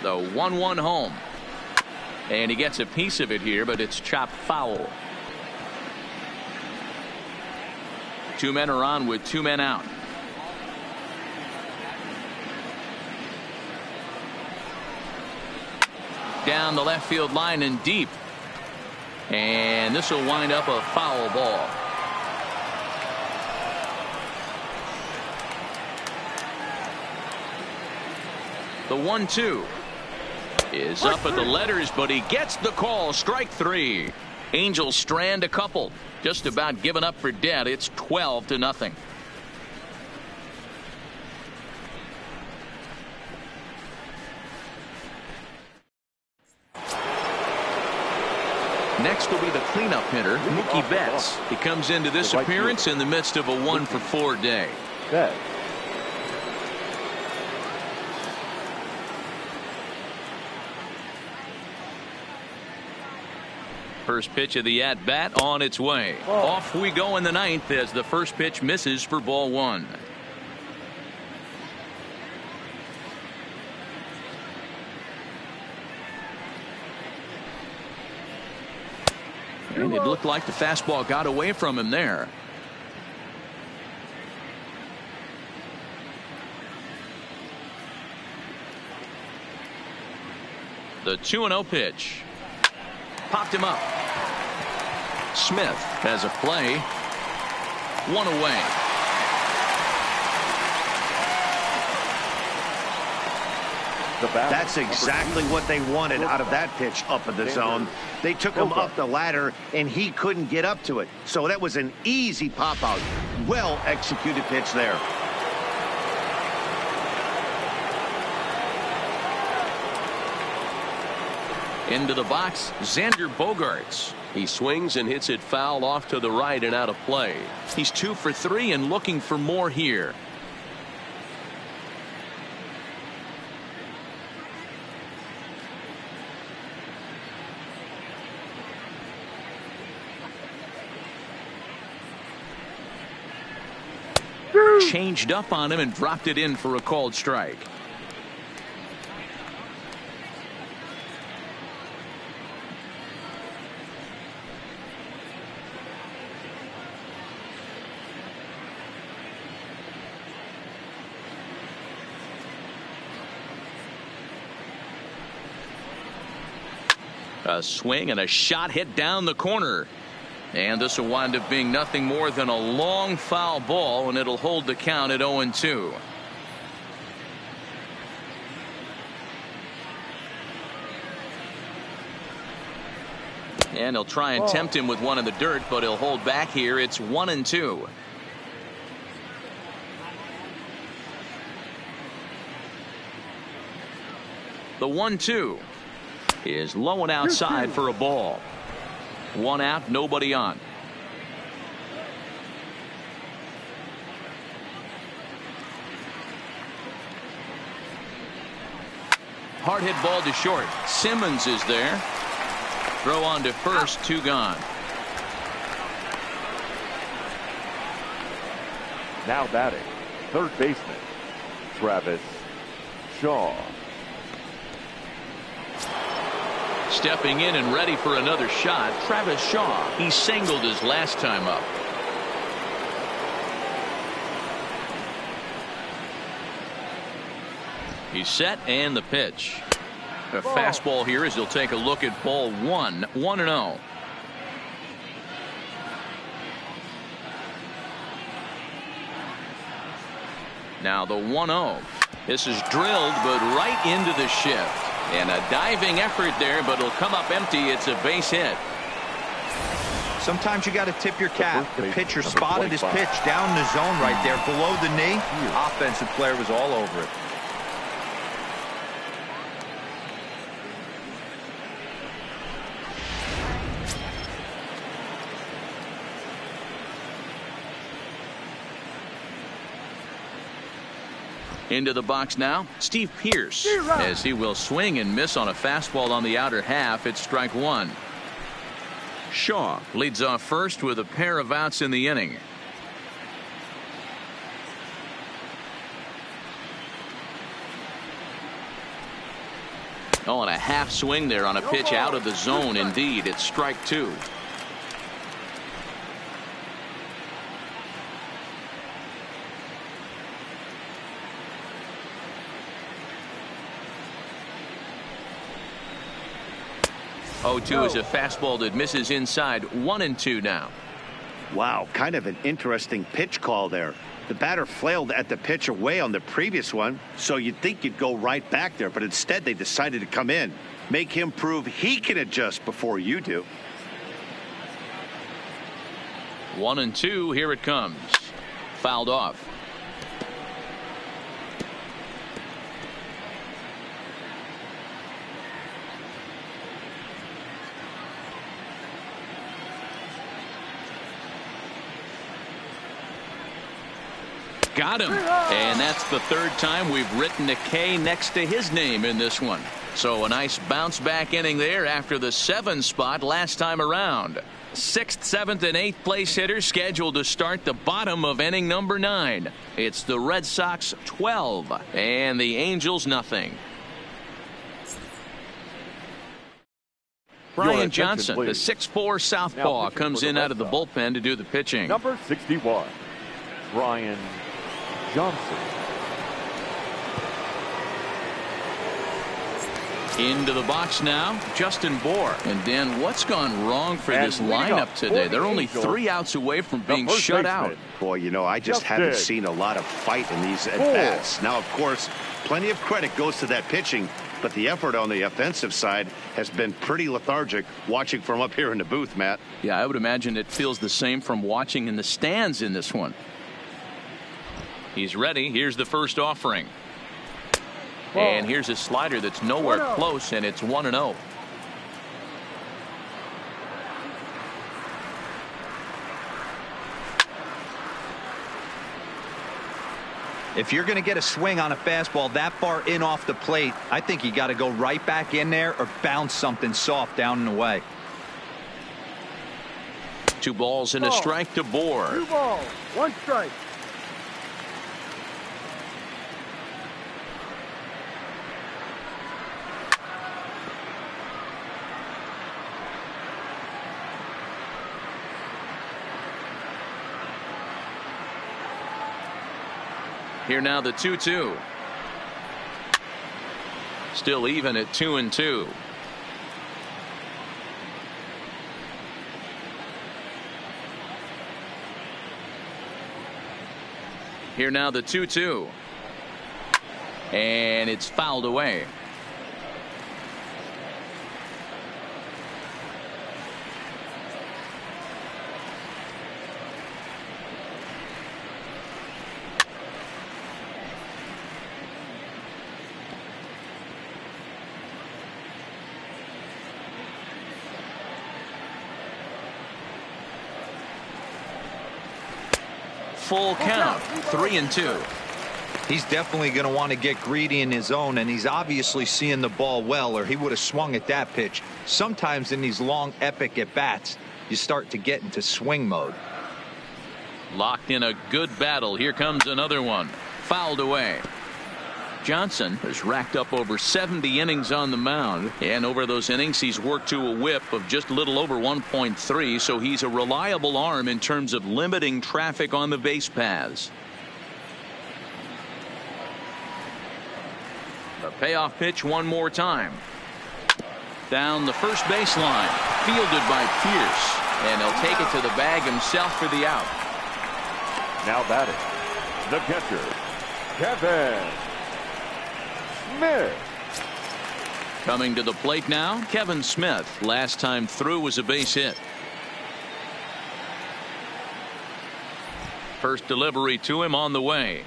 The 1-1 home. And he gets a piece of it here, but it's chopped foul. 2 men are on with 2 men out. Down the left field line and deep. And this will wind up a foul ball. The 1-2 is up at the letters, but he gets the call. Strike 3. Angels strand a couple. Just about given up for dead. It's 12-0. Next will be the cleanup hitter, Mookie Betts. He comes into this appearance in the midst of a 1 for 4 day. Betts. First pitch of the at-bat on its way. Off we go in the 9th as the first pitch misses for ball 1. And it looked like the fastball got away from him there. The 2-0 pitch. Popped him up. Smith has a play. 1 away. That's exactly what they wanted out of that pitch up in the zone. They took him up the ladder, and he couldn't get up to it. So that was an easy pop-out. Well-executed pitch there. Into the box, Xander Bogaerts. He swings and hits it foul off to the right and out of play. He's 2 for 3 and looking for more here. changed up on him and dropped it in for a called strike. A swing and a shot hit down the corner. And this will wind up being nothing more than a long foul ball, and it'll hold the count at 0-2. And he'll try and tempt him with one in the dirt, but he'll hold back here. It's 1-2. The 1-2 is low and outside for a ball. One out, nobody on. Hard hit ball to short. Simmons is there. Throw on to first, 2 gone. Now batting, third baseman, Travis Shaw. Stepping in and ready for another shot, Travis Shaw. He singled his last time up. He's set and the pitch. A fastball here as he'll take a look at ball 1, 1-0. Now the 1-0. This is drilled, but right into the shift. And a diving effort there, but it'll come up empty. It's a base hit. Sometimes you got to tip your cap. The pitcher spotted his pitch down in the zone right there below the knee. Offensive player was all over it. Into the box now, Steve Pearce, as he will swing and miss on a fastball on the outer half. It's strike 1. Shaw leads off first with a pair of outs in the inning. Oh, and a half swing there on a pitch out of the zone. Indeed, it's strike 2. Oh, 2 is a fastball that misses inside. 1-2 now. Wow, kind of an interesting pitch call there. The batter flailed at the pitch away on the previous one, so you'd think you'd go right back there, but instead they decided to come in, make him prove he can adjust before you do. 1-2, here it comes. Fouled off. Got him. And that's the third time we've written a K next to his name in this one. So a nice bounce back inning there after the 7 spot last time around. 6th, 7th, and 8th place hitters scheduled to start the bottom of inning number 9. It's the Red Sox 12 and the Angels nothing. Brian Johnson, the 6'4 southpaw, comes in out of the bullpen to do the pitching. Number 61, Brian Johnson. Into the box now, Justin Bour. And Dan, what's gone wrong for this lineup today? They're only 3 outs away from being shut out. Boy, you know, I just haven't seen a lot of fight in these at-bats. Now, of course, plenty of credit goes to that pitching, but the effort on the offensive side has been pretty lethargic watching from up here in the booth, Matt. Yeah, I would imagine it feels the same from watching in the stands in this one. He's ready. Here's the first offering. And here's a slider that's nowhere close, and it's 1-0. If you're going to get a swing on a fastball that far in off the plate, I think you got to go right back in there or bounce something soft down and away. 2 balls and a strike to Bour. 2 balls, 1 strike. Here now the 2-2. Still even at 2-2. Here now the 2-2. And it's fouled away. Full count, 3-2. He's definitely going to want to get greedy in his zone, and he's obviously seeing the ball well, or he would have swung at that pitch. Sometimes in these long, epic at-bats, you start to get into swing mode. Locked in a good battle. Here comes another one. Fouled away. Johnson has racked up over 70 innings on the mound, and over those innings he's worked to a whip of just a little over 1.3, so he's a reliable arm in terms of limiting traffic on the base paths. The payoff pitch one more time. Down the first baseline, fielded by Pierce, and he'll take it to the bag himself for the out. Now batting, the catcher, Kevin Smith. Coming to the plate now, Kevin Smith. Last time through was a base hit. First delivery to him on the way.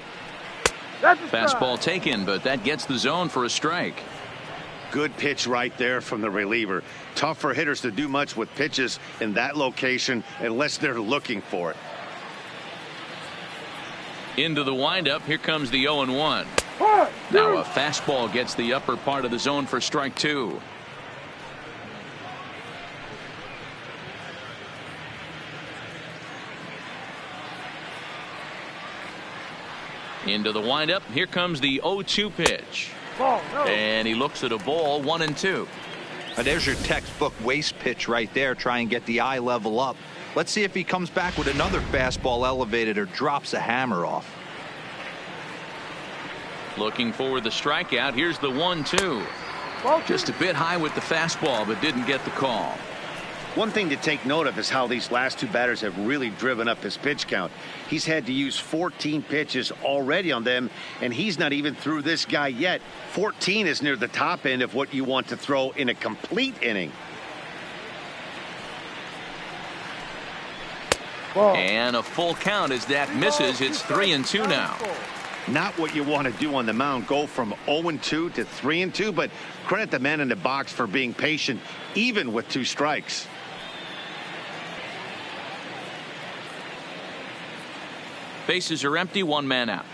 Fastball taken, but that gets the zone for a strike. Good pitch right there from the reliever. Tough for hitters to do much with pitches in that location unless they're looking for it. Into the windup. Here comes the 0-1. Now a fastball gets the upper part of the zone for strike two. Into the windup. Here comes the 0-2 pitch. And he looks at a ball, 1-2. There's your textbook waste pitch right there. Try and get the eye level up. Let's see if he comes back with another fastball elevated or drops a hammer off. Looking for the strikeout. Here's the 1-2. Just a bit high with the fastball, but didn't get the call. One thing to take note of is how these last two batters have really driven up his pitch count. He's had to use 14 pitches already on them, and he's not even through this guy yet. 14 is near the top end of what you want to throw in a complete inning. And a full count as that misses. It's 3-2 now. Not what you want to do on the mound. Go from 0-2 to 3-2, but credit the man in the box for being patient, even with two strikes. Bases are empty, one man out.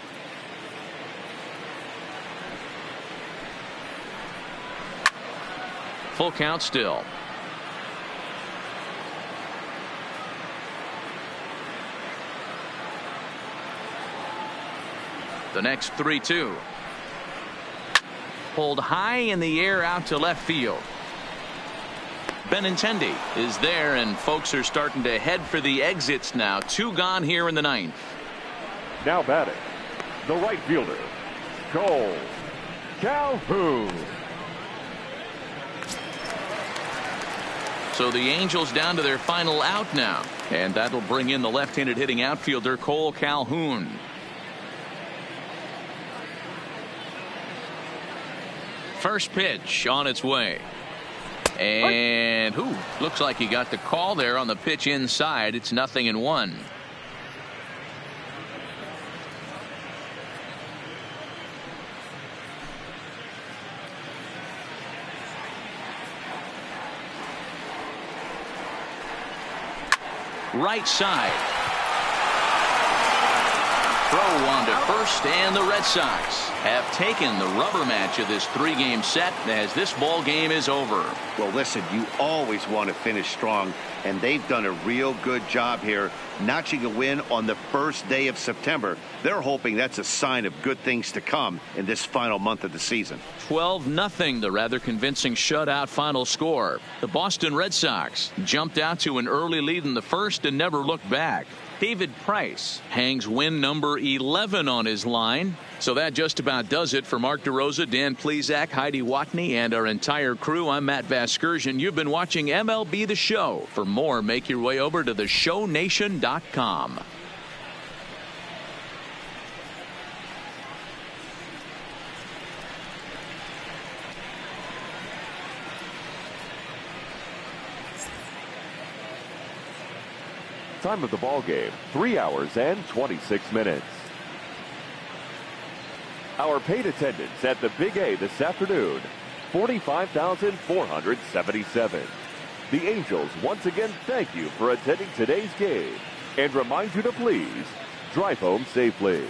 Full count still. The next 3-2. Pulled high in the air out to left field. Benintendi is there, and folks are starting to head for the exits now. Two gone here in the ninth. Now batting, the right fielder, Cole Calhoun. So the Angels down to their final out now, and that'll bring in the left-handed hitting outfielder Cole Calhoun. First pitch on its way. And looks like he got the call there on the pitch inside. It's 0-1. Right side. Throw on to first, and the Red Sox have taken the rubber match of this three-game set as this ball game is over. Well, listen, you always want to finish strong, and they've done a real good job here notching a win on the first day of September. They're hoping that's a sign of good things to come in this final month of the season. 12-0, the rather convincing shutout final score. The Boston Red Sox jumped out to an early lead in the first and never looked back. David Price hangs win number 11 on his line. So that just about does it for Mark DeRosa, Dan Plesac, Heidi Watney, and our entire crew. I'm Matt Vasgersian. You've been watching MLB The Show. For more, make your way over to theshownation.com. Time of the ball game, 3 hours and 26 minutes. Our paid attendance at the Big A this afternoon, 45,477. The Angels once again thank you for attending today's game and remind you to please drive home safely.